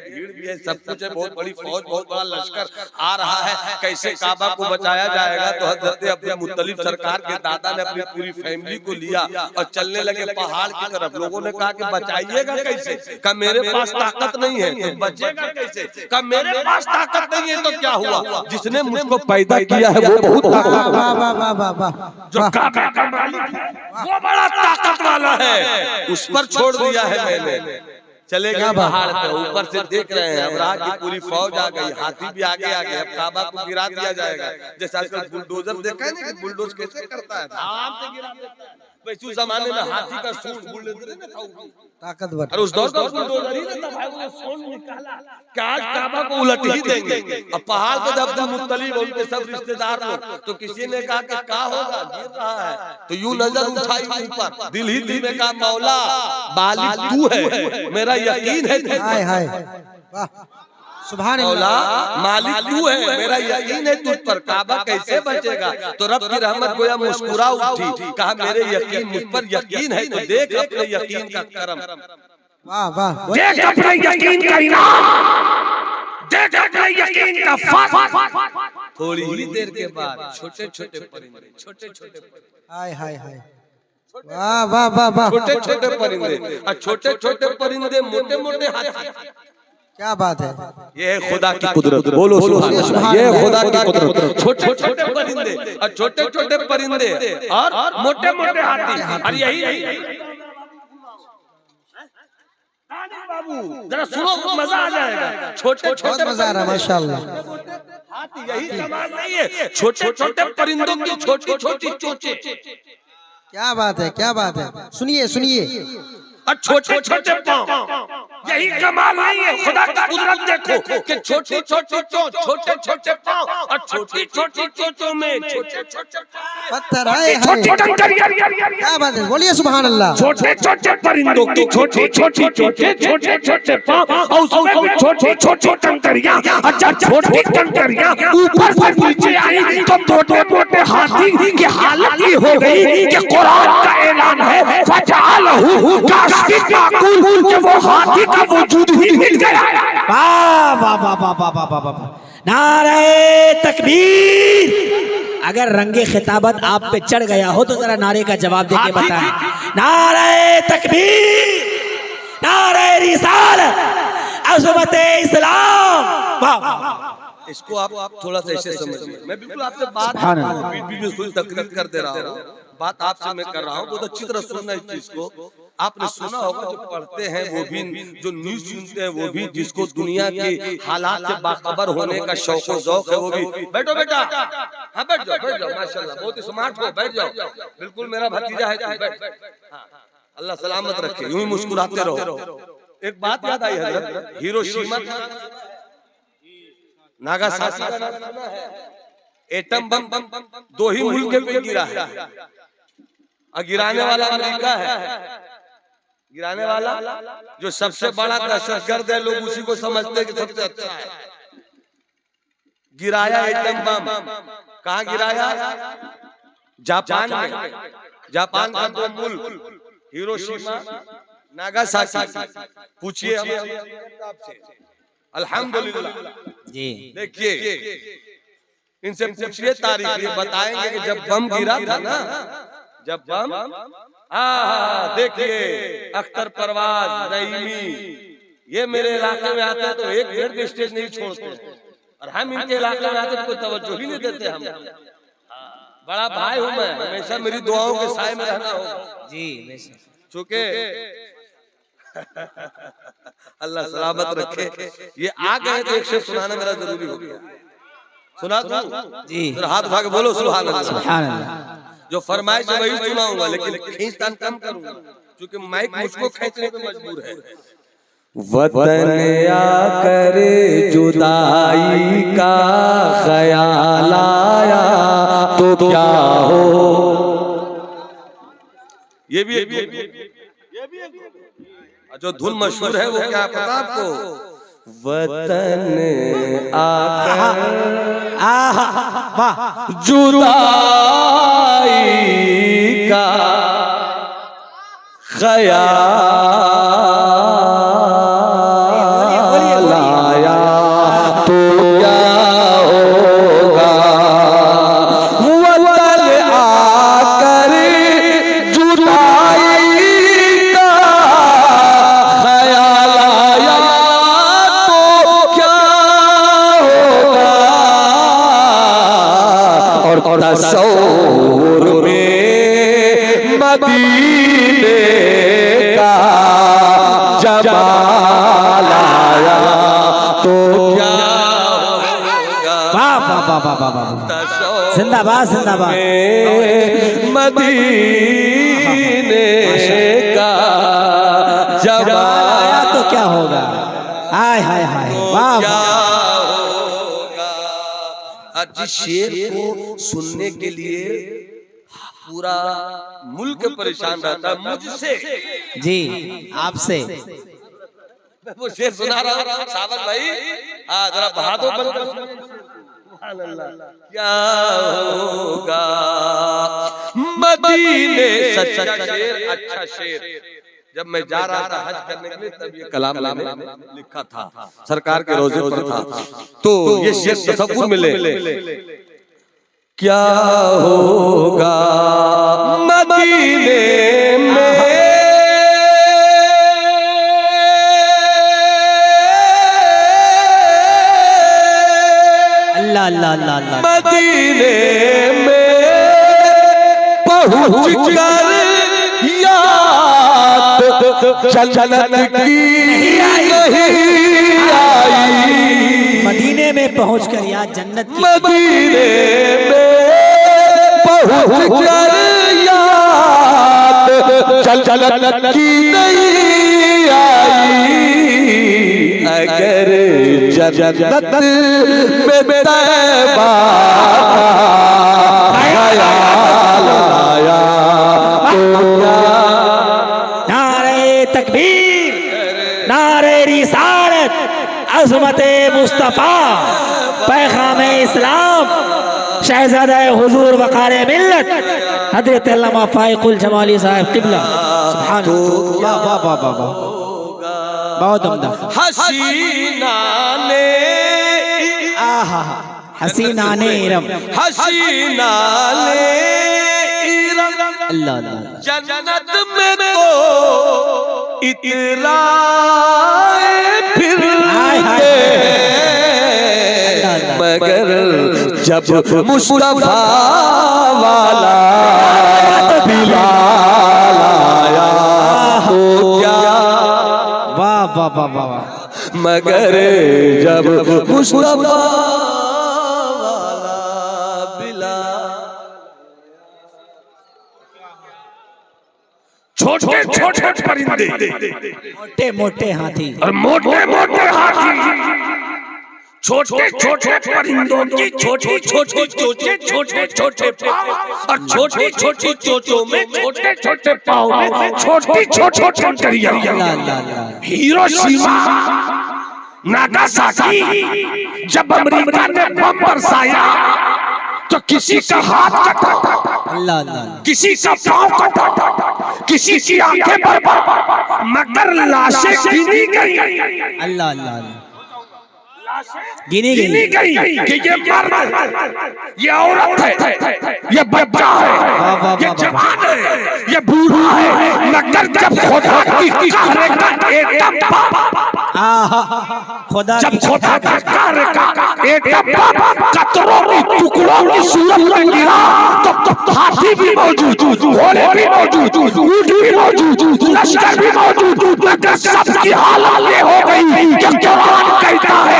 भीड़ भी है, सब कुछ है, बहुत बड़ी फौज, बहुत बड़ा लश्कर आ रहा है। कैसे काबा को बचाया जाएगा? तो हजरत अब्दुल मुत्तलिब सरकार के दादा ने अपनी पूरी फैमिली को लिया और चलने लगे पहाड़ की तरफ। लोगों ने कहा कि बचाइएगा कैसे? कहा मेरे पास ताकत नहीं है। तो बचेगा कैसे? कहा मेरे पास ताकत नहीं है। तो क्या हुआ? जिसने मुझको पैदा किया है वो बहुत जो काबा का मालिक वो बड़ा ताकत वाला है, उस पर छोड़ दिया है मैंने। चले गए पहाड़ पे, ऊपर से देख रहे हैं अबरहा की पूरी फौज आ गई, हाथी भी आगे आ गए, अब काबा को गिरा दिया जाएगा। जैसे आजकल बुलडोजर देखा है ना कि बुलडोज कैसे करता है, आराम से गिरा देता है। वैसे उस जमाने में हाथी का सूंड बुलडोजर न था, ताकतवर। और उस दौर का बुलडोजर ही ना था भाई, वो सूंड निकाला कि आज काबा को उलट ही देंगे। अब पहाड़ पे अब्दुल मुत्तलिब और उनके सब रिश्तेदार लोग, तो किसी ने कहा कि क्या होगा, गिर रहा है। तो यूं नजर उठाई ऊपर, दिल ही दिल में कहा मौला बालिग तू है, मेरा यकीन है। हाय हाय, वाह, सुभान मौला अल्लाह। मालिक तू है, मेरा यकीन है तुझ पर, काबा कैसे बचेगा? तो रब की रहमत गोया मुस्कुरा उठी, कहा मेरे यकीन, मुझ पर यकीन है, तो देख अपने यकीन का करम। वाह वाह, देख अपने यकीन का इनाम, देख अपने यकीन का फल। थोड़ी ही देर के बाद छोटे छोटे परिंदे, छोटे छोटे हाय हाय हाय, वाह वाह वाह वाह, छोटे छोटे परिंदे और छोटे छोटे परिंदे मोटे मोटे हाथी। क्या बात है। ये है खुदा की कुदरत, बोलो सुभान अल्लाह। ये है खुदा की कुदरत, छोटे छोटे परिंदे और छोटे छोटे परिंदे और मोटे मोटे हाथी। और यही बाबू जरा सुनो, मजा आ जाएगा। छोटे बहुत छोटे मजा आ रहा है माशाल्लाह। हाथी, यही कमाल नहीं है, छोटे छोटे परिंदों की छोटी छोटी चोंचें। क्या बात है, क्या बात है। सुनिए सुनिए, और छोटे छोटे पाँव, यही कमाल नहीं है। खुदा का कुदरत देखो कि छोटी छोटी चोंच, छोटे छोटे पाँव और छोटी छोटी चोंचों में छोटे छोटे पत्थर है छोटी कंकरियां, क्या बात है, बोलिए सुभान अल्लाह। छोटे छोटे परिंदों की छोटी छोटी चोंचें, छोटे छोटे पाँव और उसमें भी छोटी छोटी कंकरियां। और जब छोटी कंकरियां ऊपर से नीचे आई तो मोटे मोटे हाथी की हालत ये हो गई कि कुरान का ऐलान है फजअलहु कास्फिन माकूल, कि वो हाथी का वजूद ही मिट गया। वाह वाह वाह वाह वाह वाह वाह वाह, नारे तकबीर। अगर रंगे खिताबत आप पे चढ़ गया हो तो जरा नारे का जवाब देके बताएं। नारे तकबीर, नारे रिसालत, अज़मत इस्लाम। वाह, इसको आप थोड़ा सा ऐसे समझिए। मैं बिल्कुल आपसे बात बिल्कुल तकरीर कर दे रहा हूँ, बात आपसे मैं कर रहा हूँ, बहुत अच्छी तरह सुनना इस चीज को। आपने सुना होगा, जो पढ़ते हैं वो भी, जो न्यूज सुनते हैं वो भी, जिसको दुनिया के हालात से बाखबर होने का शौक और ज़ौक है वो भी। बैठो बेटा, हाँ बैठ जाओ, बैठ जाओ, माशाल्लाह बहुत ही स्मार्ट हो, बैठ जाओ, बिल्कुल मेरा भतीजा है, बैठ। अल्लाह सलामत रखे, यूं ही मुस्कुराते रहो। एक बात याद आई हजरत, हिरोशिमा नागासाकी का नाम सुना है? एटम बम दो ही मुल्क पे गिरा है, और गिराने वाला अमेरिका है। गिराने वाला जो सबसे बड़ा दहशतगर्द है, लोग उसी को समझते हैं कि सबसे अच्छा है। गिराया एटम बम, कहाँ गिराया? जापान में। जापान का दो मुल्क हिरोशिमा नागासाकी। पूछिए आपसे, अल्हम्दुलिल्लाह जी। देखिए इनसे पूछिए तारीख, ये बताएंगे कि जब बम गिरा था ना, जब बम, देखिए अख्तर परवाज नईमी, ये मेरे इलाके में आते हैं तो एक डेढ़ स्टेज नहीं छोड़ते, और हम इनके इलाके में आते तो कोई तवज्जो ही नहीं देते। हम बड़ा भाई हूँ मैं, हमेशा मेरी दुआओं के साए में रहना होगा जी। चूंकि अल्लाह सलामत रखे, ये आ गए तो एक से सुनाना मेरा जरूरी हो गया। सुना दूं जी, हाथ उठा के बोलो सुभान अल्लाह। सुभान अल्लाह। जो फरमाइश है वही सुनाऊंगा, लेकिन खींचतान कम करूंगा, क्योंकि माइक मुझको खींचने पे मजबूर है। वतन आकर जुदाई का ख्याल आया तो क्या हो। ये भी एक जो धुन मशहूर है वो क्या पता आपको? वतन आकर जुदाई का ख्याल आया तो क्या होगा। वतन आकर जुदाई का ख्याल आया तो क्या होगा। और तसव्वुर में मदीने का जमाल आया तो क्या होगा। वाह वाह वाह वाह वाह वाह, जिंदाबाद जिंदाबाद। मदीने का जमाल आया तो क्या होगा। हाय हाय हाय, वाह क्या वाह। होगा। आज जिस शेर को सुनने के लिए पूरा मुल्क परेशान रहता है, मुझसे जी, आपसे मैं वो शेर सुना रहा हूँ सावन भाई, जरा बहादुर बनकर सुभान अल्लाह। क्या होगा मदीने, सच्चा शेर, अच्छा शेर। जब मैं जा रहा था हज करने के लिए तब ये कलाम मैंने लिखा था, सरकार के रोजे पर था, तो ये शेर तसव्वुर में ले। क्या होगा मदीने अल्लाह अल्लाह। मदीने में पहुंच कर याद जन्नत की नहीं आई। मदीने में पहुंचकर याद जन्नत की, मदीने में पहुंच कर याद जन्नत की नहीं आई। अगर जन्नत में तैबा ख्याल आया तो क्या। नारे तकबीर, नारे रिसालत, अज़मते मुस्तफ़ा, पैगामे इस्लाम, शहज़ादा हुजूर वक़ारे मिल्लत हज़रत अल्लामा फ़ाइक़ुल जमाली साहब क़िबला। सुभान अल्लाह, वाह वाह वाह वाह, बहुत उम्दा। हसीना ने आहा, हसीना ने इरम, हसीना ने इरम अल्लाह अल्लाह। जन्नत में तो इतराए फिर मगर जब मुस्तफा वाला बिलाल आया तो क्या। वाह वाह वाह वाह वाह। मगर जब मुस्तफा वाला बिलाल। छोटे छोटे परिंदे मोटे मोटे हाथी और मोटे मोटे हाथी, छोटे छोटे परिंदों की छोटी छोटी चोंचें, छोटे छोटे पाँव, और छोटी छोटी चोंचों में छोटे छोटे पाँव में छोटी छोटी कंकरियां। अल्लाह अल्लाह अल्लाह। हिरोशिमा, नागासाकी, जब अमेरिका ने बम बरसाया तो किसी का हाथ कटा, अल्लाह अल्लाह। किसी का पाँव कटा, किसी की आंखें बर्बाद, मगर लाशें गिनी गई। अल्लाह अल्लाह। गिनी गिनी गई गई कि ये मर्द है, ये औरत है, ये बच्चा है, ये जवान है, ये बूढ़ा है, मगर जब खुदा की कहरे का एटम बम, खुदा जब खुदा का कहरे का एटम बम कतरों की टुकड़ों की सूरत में गिरा तो हाथी भी मौजूद, घोड़े भी मौजूद, ऊंट भी मौजूद, लश्कर भी मौजूद, मगर सबकी हालत ये हो गई कि कुरान कहता है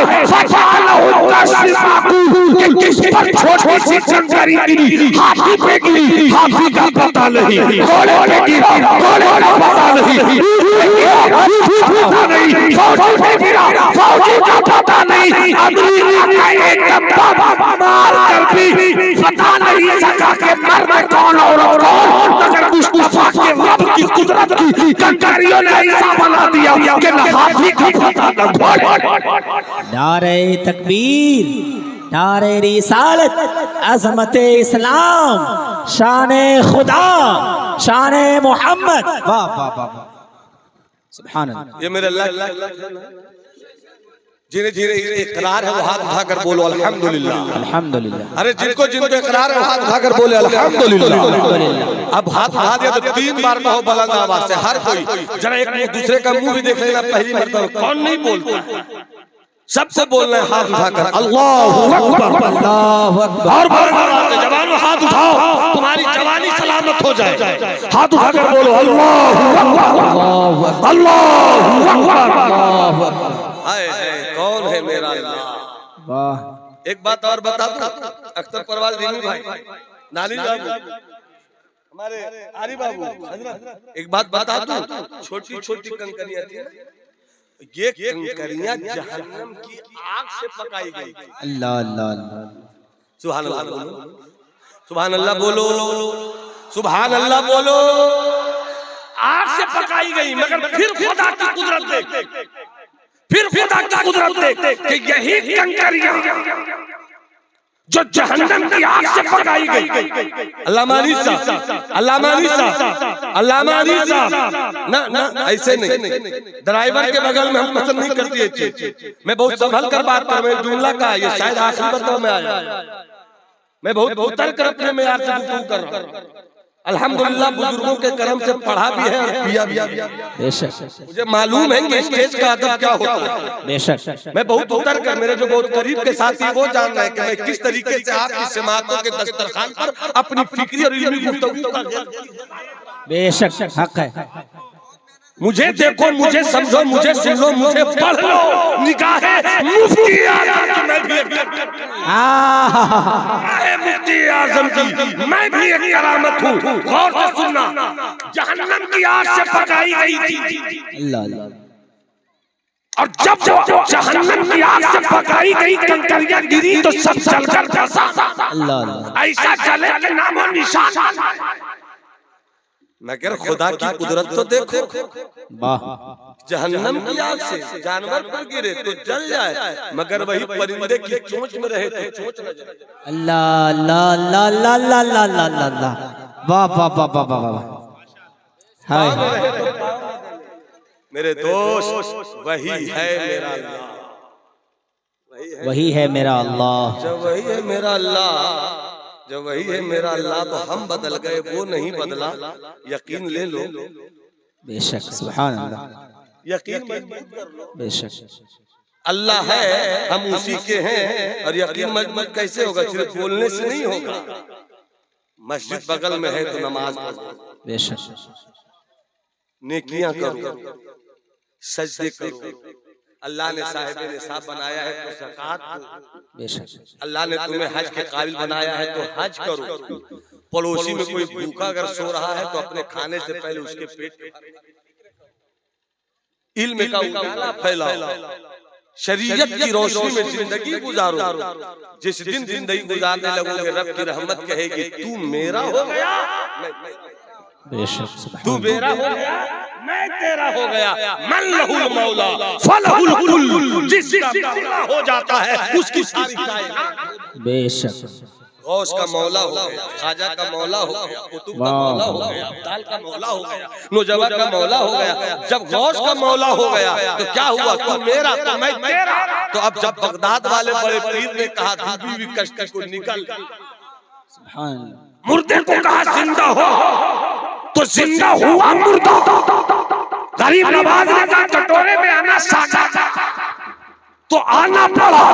कि किस पर छोटी सी कंकरी गिरी, हाथी पे गिरी, हाथी का पता नहीं, घोड़े पे गिरा, घोड़े का पता नहीं, फौजी पे गिरा, फौजी का पता नहीं, अमेरिका का एक डब्बा मार कर भी पता नहीं सका कि मर्द कौन और कौन, मगर मुस्तफा के रब की कुदरत की कंकरियों ने ऐसा बना दिया कि न हाथी का पता न घोड़े। नारे तकबीर, नारे रिसालत, अज़मते इस्लाम, शाने खुदा, शाने मोहम्मद। वाह वाह वाह, सुभान अल्लाह। ये मेरे अल्लाह जिन्हें जिन्हें इकरार है वो हाथ उठाकर बोलो अल्हम्दुलिल्लाह। अल्हम्दुलिल्लाह। अरे जिनको जिनको इकरार है वो हाथ उठाकर बोले अल्हम्दुलिल्लाह। अब हाथ उठा दिया तो 3 बार कहो बुलंद आवाज से हर कोई। जरा एक दूसरे का मुंह भी देख लेना, पहली मर्तबा कौन नहीं बोलता है, सबसे बोलना है हाथ उठाकर अल्लाहू अकबर, अल्लाहू अकबर। और जवान हाथ उठाओ, तुम्हारी जवानी सलामत हो जाए। हाथ उठाकर बोलो अल्लाहू अकबर, अल्लाहू अकबर। हाय कौन है मेरा अल्लाह। वाह। एक बात और बता दूं, अख्तर परवाल दीनू भाई, नानी बाबू, हमारे आरी बाबू, एक बात बता दूं, छोटी छोटी कंकरियां थी, ये कंकरियां जहन्नम की आग से पकाई गई। अल्लाह अल्लाह अल्लाह। सुभान अल्लाह बोलो, सुभान अल्लाह बोलो, सुभान अल्लाह बोलो। आग से पकाई गई, मगर फिर खुदा की कुदरत देख, फिर खुदा की कुदरत देख कि यही कंकरियां जो जहन्नम की आग से पकाई गई। अल्लामा अनीसा, अल्लामा अनीसा, अल्लामा अनीसा, ना ना ऐसे नहीं, ड्राइवर के बगल में हम पसंद नहीं करती है चीज। मैं बहुत संभल कर बात कर, मैं जुमला का ये शायद आखिरी मरतबा में आया, मैं बहुत उतर कर अपने में यार से गुफ्तगू कर रहा हूं। अल्हम्दुलिल्लाह बुजुर्गों के करम से पढ़ा भी है और पिया भी है। बेशक मुझे मालूम है कि स्टेज का अदब क्या होता है। बेशक मैं बहुत उतर कर, मेरे जो बहुत करीब के साथी वो जान रहे हैं कि मैं किस तरीके से आपकी समातों के दस्तरखान पर अपनी फिक्री और इल्मी गुफ्तगू कर। बेशक हक है। मुझे देखो, मुझे समझो, मुझे सुन लो, मुझे पढ़ लो। निगाहे मुफ्ती आजम की मैं भी मुफ्ती आजम की मैं भी एक करामत हूँ। गौर से सुनना, जहन्नम की आग से पकाई गई थी अल्लाह अल्लाह। और जब जहन्नम की आग से पकाई गई कंकरियां गिरी तो सब जलकर बसा। अल्लाह अल्लाह। ऐसा जले कि नामो निशान। मैं कह रहा खुदा की कुदरत तो देखो। वाह। जहन्नम की आग से जानवर पर गिरे तो जल जाए, मगर वही परिंदे की चोंच में रहे तो चोंच न जले। अल्लाह अल्लाह अल्लाह अल्लाह अल्लाह अल्लाह अल्लाह अल्लाह। वाह वाह वाह वाह वाह वाह। हाय मेरे दोस्त, वही है मेरा अल्लाह, वही है मेरा अल्लाह। जब वही है मेरा अल्लाह, जब वही है मेरा अल्लाह तो हम बदल गए, वो नहीं बदला। यकीन ले लो। बेशक सुभान अल्लाह। यकीन मजबूत कर लो। बेशक अल्लाह है, हम उसी के हैं। और यकीन मजबूत कैसे होगा? सिर्फ बोलने से नहीं होगा। मस्जिद बगल में है तो नमाज पढ़ो, बेशक नेकियां करो, सजदे करो। अल्लाह ने साहिब निसाब बनाया है तो ज़कात दो। बेशक अल्लाह ने तुम्हें हज के काबिल बनाया है तो हज करो। पड़ोसी में कोई भूखा अगर सो रहा है तो अपने खाने से पहले उसके पेट में इल्म का उजाला फैलाओ। शरीयत की रोशनी में जिंदगी गुजारो। जिस दिन जिंदगी गुजारने लगोगे रब की रहमत कहेगी तू मेरा हो गया, बेशक तू मेरा हो गया, मैं तेरा हो गया। मन लहुल मौला फलहुल कुल, जिसका मौला हो जाता है उसकी सारी कायनात। बेशक गौस का मौला हो गया, खाजा का मौला हो गया, कुतुब का मौला हो गया, अब्दाल का मौला हो गया, नुजवा का मौला हो गया। जब गौस का मौला हो गया तो क्या हुआ? तू मेरा तो मैं तेरा। तो अब जब बगदाद वाले बड़े पीर ने कहा बीवी कश्ती को निकल, सुभान अल्लाह। मुर्दे को कहा जिंदा हो तो जिंदा हुआ मुर्दा। गरीब नवाज ने कहा कटोरे में आना सागा तो आना पड़ा।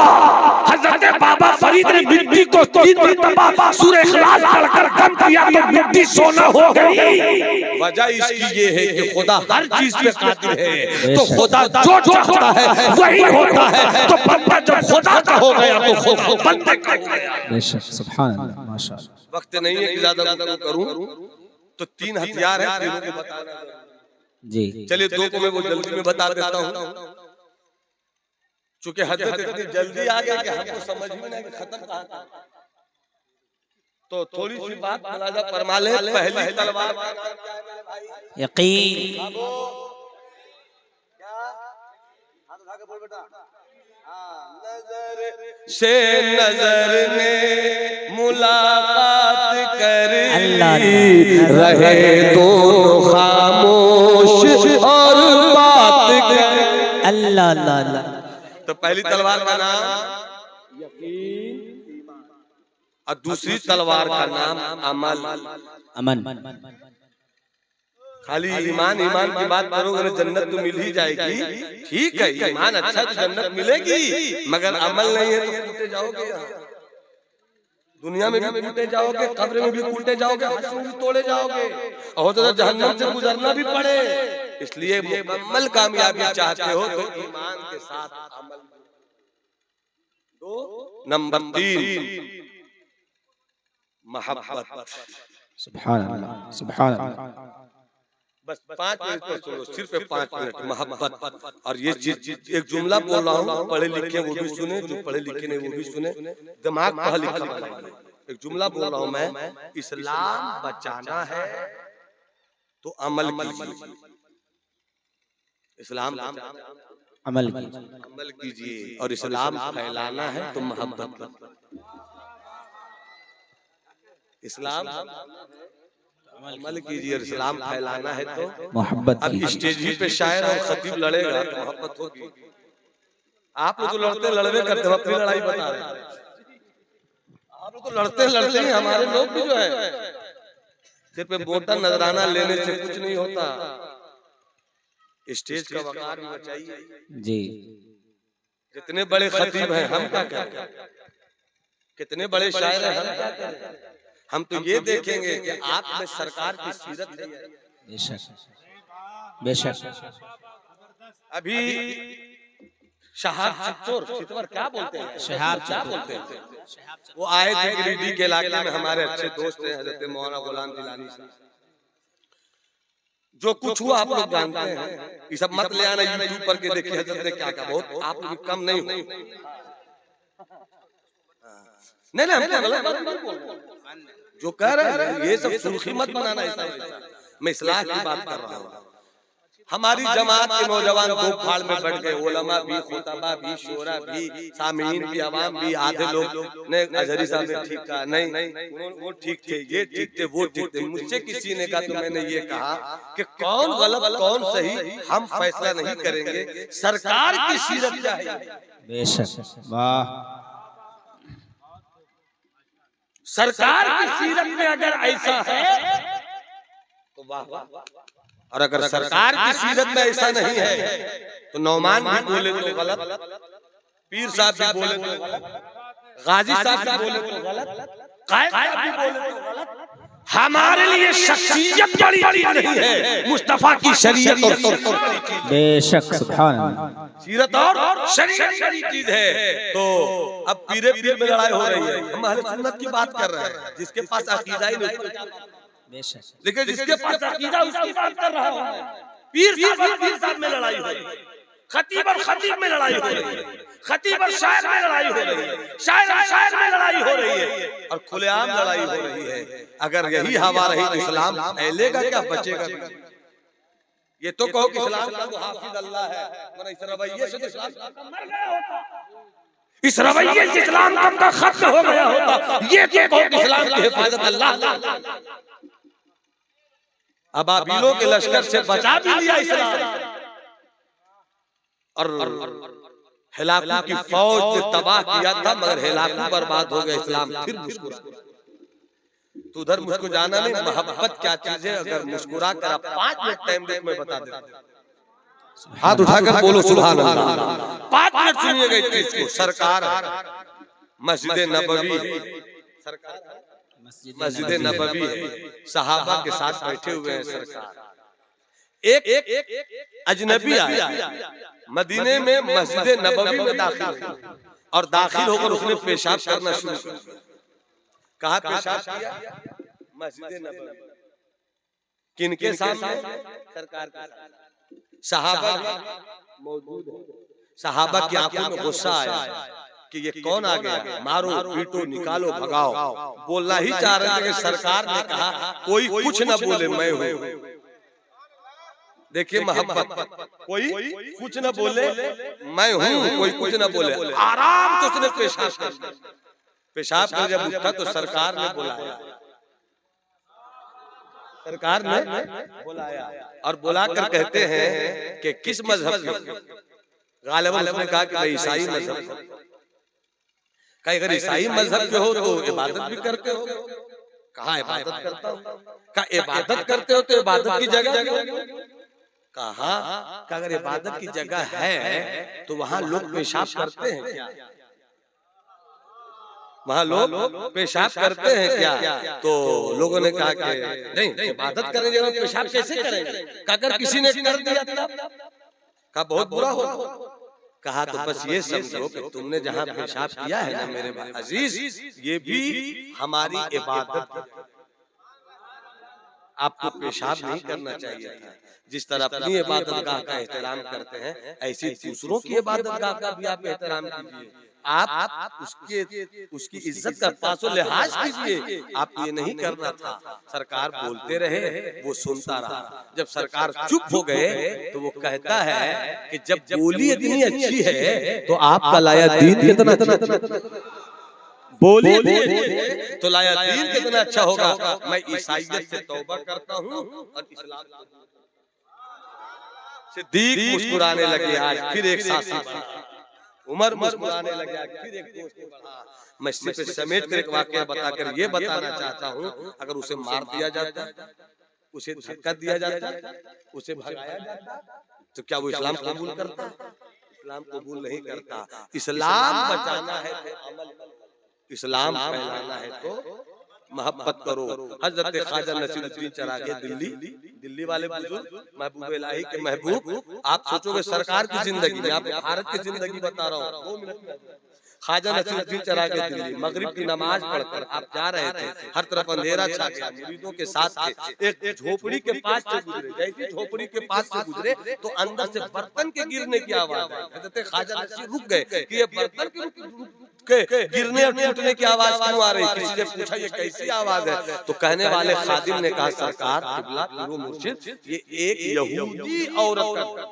हजरत बाबा फरीद ने मिट्टी को 3 मरतबा सूरह इखलास पढ़कर दम किया तो मिट्टी सोना हो गई। वजह इसकी ये है कि खुदा हर चीज पे कादिर है। तो खुदा जो चाहता है वही होता है। तो बंदा जब खुदा का हो गया तो खुदा बंदे का हो गया। बेशक सुभान अल्लाह माशाअल्लाह। वक्त नहीं है कि ज्यादा गुफ्तगू करूं, तो 3 हथियार है, तीनों को बताना जी। चलिए 2 को मैं वो जल्दी में बता देता हूं, चूंकि हजरत इतनी जल्दी आ गई कि हमको समझ में नहीं खत्म कहां था। तो थोड़ी सी बात मुलाजा फरमा ले। पहली तलवार का नाम क्या है मेरे भाई? यकीन। क्या हाथ उठा के बोल बेटा। नजर से नजर ने मुलाकात कर रहे दोनों खामोश और बात कर। अल्लाह अल्लाह अल्लाह। तो पहली तलवार का नाम यकीन और दूसरी तलवार का नाम अमल अमन। खाली ईमान ईमान की बात करोगे तो जन्नत तो मिल ही जाएगी। ठीक है, ईमान अच्छा तो जन्नत मिलेगी, मगर अमल नहीं है तो कूटे जाओगे। दुनिया में भी कूटे जाओगे, कब्र में भी कूटे जाओगे, हश्र में भी तोड़े जाओगे और तो जहन्नम से गुजरना भी पड़े। इसलिए मुकम्मल कामयाबी चाहते हो तो ईमान के साथ अमल। 2 नंबर 3 मोहब्बत। सुभान अल्लाह सुभान अल्लाह। बस 5 मिनट पर सुनो, सिर्फ 5 मिनट। मोहब्बत। और ये चीज एक जुमला बोल रहा हूँ, पढ़े लिखे वो भी सुने, जो पढ़े लिखे नहीं वो भी सुने, दिमाग पढ़ा लिखा बनाइए। एक जुमला बोल रहा हूँ मैं, इस्लाम बचाना है तो अमल कीजिए। इस्लाम अमल कीजिए और इस्लाम फैलाना है तो मोहब्बत कीजिए। इस्लाम अमल कीजिए और इस्लाम फैलाना है तो मोहब्बत। अब स्टेज ही पे शायर और खतीब लड़ेगा तो मोहब्बत होगी। आप लोग तो लड़ते लड़वे करते हो, अपनी लड़ाई बता रहे हैं। आप लोग तो लड़ते लड़ते ही हमारे लोग भी जो है सिर्फ मोटा नजराना लेने से कुछ नहीं होता, स्टेज का वकार भी बचाइए जी। जितने बड़े खतीब हैं हम क्या करें, कितने बड़े शायर हैं हम क्या करें, हम तो ये देखेंगे कि आप में सरकार की सीरत है। बेशक बेशक। अभी शहाब चित्तौर क्या बोलते हैं, शहाब क्या बोलते हैं, वो आए थे गिरिडीह के इलाके में, हमारे अच्छे दोस्त हैं हजरत मौलाना गुलाम जिलानी साहब। जो कुछ हुआ आप लोग जानते हैं, ये सब मत ले आना यूट्यूब पर के देखिए हजरत ने क्या कहा, बहुत आप लोग कम नहीं हो। नहीं हम क्या गलत बात नहीं बोल रहे, जो कह रहे हैं ये सब सुर्खी मत बनाना, ऐसा मैं इस्लाह की बात कर रहा हूँ। हमारी जमात के नौजवान दो फाड़ में बढ़ गए, उलमा भी, खुतबा भी, शोरा भी, सामीन भी, अवाम भी। आधे लोग ने अजहरी साहब ने ठीक कहा, नहीं वो ठीक थे, ये ठीक थे, वो ठीक थे। मुझसे किसी ने कहा तो मैंने ये कहा कि कौन गलत कौन सही हम फैसला नहीं करेंगे, सरकार की सीरत क्या है। बेशक, वाह। सरकार की सीरत में अगर ऐसा है तो वाह वाह, और अगर सरकार की सीरत में ऐसा नहीं है तो नौमान भी बोले तो गलत, पीर साहब भी बोले तो गलत, गाजी साहब भी बोले तो गलत, कायद साहब भी बोले तो गलत। हमारे लिए शख्सियत बड़ी चीज नहीं है, मुस्तफा की शरीयत और सुन्नत। बेशक, सुभान अल्लाह, सीरत और शरीयत बड़ी चीज है। तो अब पीरे पीर में लड़ाई हो रही है, हम अहले सुन्नत की बात कर रहे हैं, जिसके पास अकीदा ही नहीं, लेकिन जिसके पास अकीदा उसकी बात कर रहा हूं। पीर साहब में लड़ाई हो रही है, खतीब और खतीब में लड़ाई हो रही है, खतीब और शायर में लड़ाई हो रही है, शायर और शायर में लड़ाई हो रही है, और खुलेआम लड़ाई हो रही है। अगर यही हवा रही तो इस्लाम फैलेगा क्या, बचेगा? ये तो कहो कि इस्लाम का तो हाफिज अल्लाह है, वरना इस रवैये से तो इस्लाम मर गया होता, इस रवैये से इस्लाम का खत्म हो गया होता। ये तो कहो कि इस्लाम की हिफाजत अल्लाह। अबाबिलों के लश्कर से बचा भी लिया इस्लाम, और हिलाकू की फौज ने तबाह किया था, मगर हिलाकू बर्बाद हो गया, इस्लाम फिर मुस्कुरा। तो उधर मुझको जाना नहीं, मोहब्बत क्या चीज है, अगर मुस्कुरा कर आप 5 मिनट टाइम दे मैं बता देता। हाथ उठाकर बोलो सुभान अल्लाह। 5 मिनट सुनिएगा इस चीज को। सरकार मस्जिद नबवी, सरकार मस्जिद नबवी है, सहाबा के साथ बैठे हुए हैं सरकार। एक अजनबी आया मदीने में, मस्जिद नबवी में दाखिल हुआ, और दाखिल होकर उसने पेशाब करना शुरू कर दिया। कहा पेशाब किया? मस्जिद नबवी। किनके सामने? सरकार के सामने। सहाबा मौजूद है। सहाबा की आंखों में गुस्सा आया कि ये कौन आ गया, मारो पीटो निकालो भगाओ। बोलना ही चाह रहे थे कि सरकार ने कहा कोई कुछ न बोले, मैं हूं। देखिए मोहब्बत, कोई कुछ न बोले, मैं हूं, कोई कुछ न बोले, आराम से उसने पेशाब कर। पेशाब कर जब उठा तो सरकार ने बुलाया, सरकार ने बुलाया, और बुलाकर कहते हैं कि किस मजहब के? गालिबन उसने कहा कि भाई ईसाई मजहब। कहा अगर ईसाई मजहब के हो तो इबादत भी करते हो? कहा इबादत करता हूं। कहा इबादत करते हो तो इबादत की जगह? कहा अगर इबादत की जगह है तो वहां लोग पेशाब करते हैं क्या? वहां लोग पेशाब करते हैं क्या? तो लोगों ने कहा कि नहीं, इबादत करेंगे और पेशाब कैसे करेंगे? अगर किसी ने कर दिया कहा बहुत बुरा हो। कहा तो बस ये समझो कि तुमने जहां पेशाब किया है ना मेरे अजीज, ये भी हमारी इबादत। आपको पेशाब नहीं करना चाहिए था। जिस तरह अपनी इबादत गाह का एहतराम करते हैं, ऐसी दूसरों की इबादत गाह का भी आप एहतराम कीजिए। आप उसकी इज्जत का पासो लिहाज कीजिए। आप ये नहीं करना था। सरकार बोलते रहे, वो सुनता रहा। जब सरकार चुप हो गए तो वो कहता है कि जब बोली इतनी अच्छी है तो आपका लाया दीन कितना अच्छा, बोली तो लाया दीन कितना अच्छा होगा। मैं ईसाइयत से तौबा करता हूँ और इस्लाम। सिद्दीक मुस्कुराने लगे, आज फिर एक साथी बढ़ा। उमर मुस्कुराने लगे, फिर एक दोस्त बढ़ा। मैं सिर्फ समेट कर एक वाकया बताकर ये बताना चाहता हूँ, अगर उसे मार दिया जाता, उसे धक्का दिया जाता, उसे भगाया जाता, तो क्या वो इस्लाम कबूल करता? इस्लाम कबूल नहीं करता। इस्लाम बचाना है तो अमल करो, इस्लाम फैलाना है तो मोहब्बत करो। हजरत ख्वाजा नसीरुद्दीन चरागे दिल्ली वाले बुजुर्ग, महबूब इलाही के महबूब, आप सोचोगे सरकार की जिंदगी, मैं आपको भारत की जिंदगी बता रहा हूँ। 2 मिनट में ख्वाजा नसीरुद्दीन चरागे दिल्ली मगरिब की नमाज पढ़कर आप जा रहे थे, हर तरफ अंधेरा छा गया, मुरीदों के साथ थे, एक झोपड़ी के पास से गुजरे, जैसे झोपड़ी के पास से गुजरे तो अंदर से बर्तन के गिरने की आवाज आई। हजरत ख्वाजा नसीर रुक गए कि ये बर्तन के गिरने और टूटने की आवाज क्यों आ रही? किसी ने पूछा ये कैसी आवाज है? तो कहने वाले खादिम ने कहा, सरकार किबला पीरो मुर्शिद, ये एक यहूदी औरत का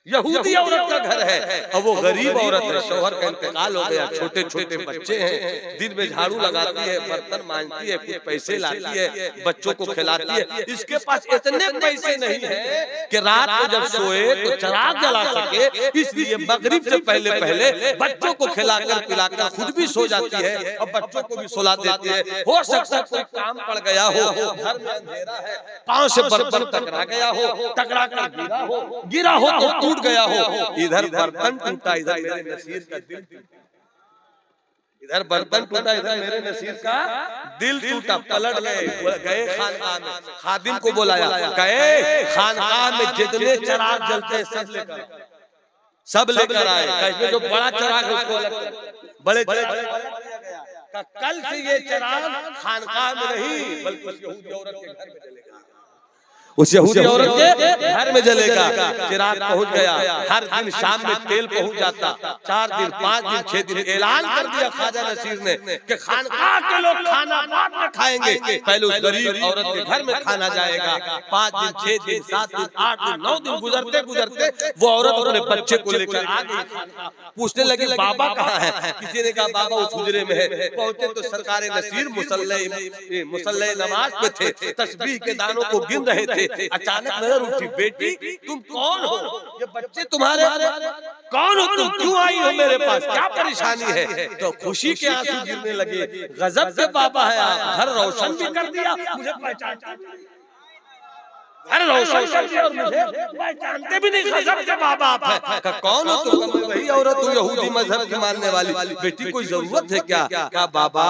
यहूदी औरत का घर है और वो गरीब औरत है, शौहर का इंतकाल हो गया, छोटे छोटे बच्चे हैं, दिन में झाड़ू लगाती है, बर्तन मांजती है, कुछ पैसे लाती है, बच्चों को खिलाती है। इसके पास इतने पैसे नहीं है कि रात को जब सोए तो चिराग जला सके, इसलिए मगरिब से पहले पहले बच्चों को खिलाकर पिलाकर खुद भी सो जाती है और बच्चों को भी सुला देती है। हो सकता है कोई काम पड़ गया हो, घर में अंधेरा है, पांव से बर्तन टकरा गया हो, टकरा कर गिरा हो तो टूट गया हो, इधर बर्तन टूटा, इधर मेरे नसीर का दिल टूटा, इधर बर्तन टूटा, इधर मेरे नसीर का दिल टूटा। पलट गए खानकाह में, खादिम को बुलाया, गए खानकाह में जितने चिराग जलते हैं सब लेकर आए। कैसे जो बड़ा चिराग है उसको अलग, बड़े कल से ये चिराग खानकाह में नहीं बल्कि उस यहूदी औरत के घर में जलेगा, उस यहूदी औरत के घर में जलेगा। चिराग पहुंच गया, हर दिन शाम में तेल पहुंच जाता, 4 दिन 5 दिन 6 दिन ऐलान कर दिया ख्वाजा नसीर ने कि खानकाह के लोग खाना बाद में खाएंगे, पहले उस गरीब औरत के घर में खाना जाएगा। 5 दिन 6 दिन 7 दिन 8 दिन 9 दिन गुजरते गुजरते वो औरत अपने बच्चे को लेकर आ गई, पूछने लगी बाबा कहाँ है? किसी ने कहा बाबा उस हुजरे में है। पहुंचे तो सरकार नसीर मुसल्ले नमाज पे थे, तस्बीह के दानों को गिन रहे थे। अचानक नजर उठी, बेटी तुम कौन हो? ये बच्चे तुम्हारे कौन हो? तुम क्यों आई हो मेरे पास? क्या परेशानी है? तो खुशी के आंसू गिरने लगे, गजब के बाबा है आप, घर रोशन भी कर दिया, मुझे पहचानते घर रोशन कर दिया और मुझे पहचानते भी नहीं, गजब के बाबा आप हैं। कौन हो तुम? वही औरत हूँ, यहूदी मजहब की मानने वाली। बेटी कोई जरूरत है क्या? क्या बाबा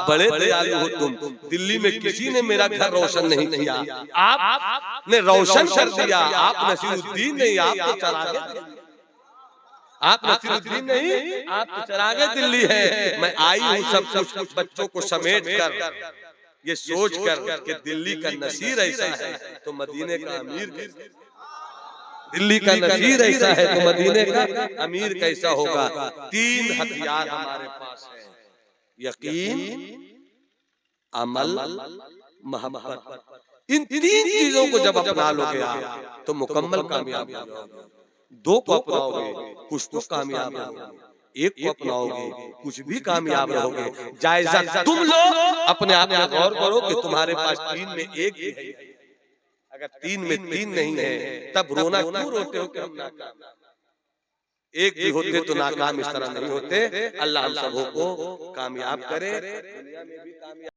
बड़े दयालु हो तुम, दिल्ली में किसी ने मेरा घर रोशन नहीं किया, आपने रोशन कर दिया। आप नसीरुद्दीन नहीं, आप तो चरागे, आप नसीरुद्दीन नहीं, आप तो चरागे दिल्ली है। मैं आई हूँ सब कुछ बच्चों को समेट कर, ये सोच कर कि दिल्ली का नसीर ऐसा है तो मदीने का अमीर कैसा, दिल्ली का नसीर ऐसा है तो मदीने का अमीर कैसा होगा। 3 हथियार हमारे पास है, यकीन, अमल, मोहब्बत। इन 3 चीजों को जब अपना लोगे आप तो मुकम्मल कामयाब हो जाओगे। 2 को अपनाओगे कुछ तो कामयाब होगे, 1 को अपनाओगे कुछ भी कामयाब रहोगे। जायजा तुम लो, अपने आप में गौर करो कि तुम्हारे पास 3 में 1 भी है। अगर 3 में 3 नहीं है तब रोना क्यों रोते हो कि हम नाकाम? 1 भी होते तो नाकाम इस तरह नहीं होते। अल्लाह हम सबों को कामयाब करे, दुनिया में भी कामयाब।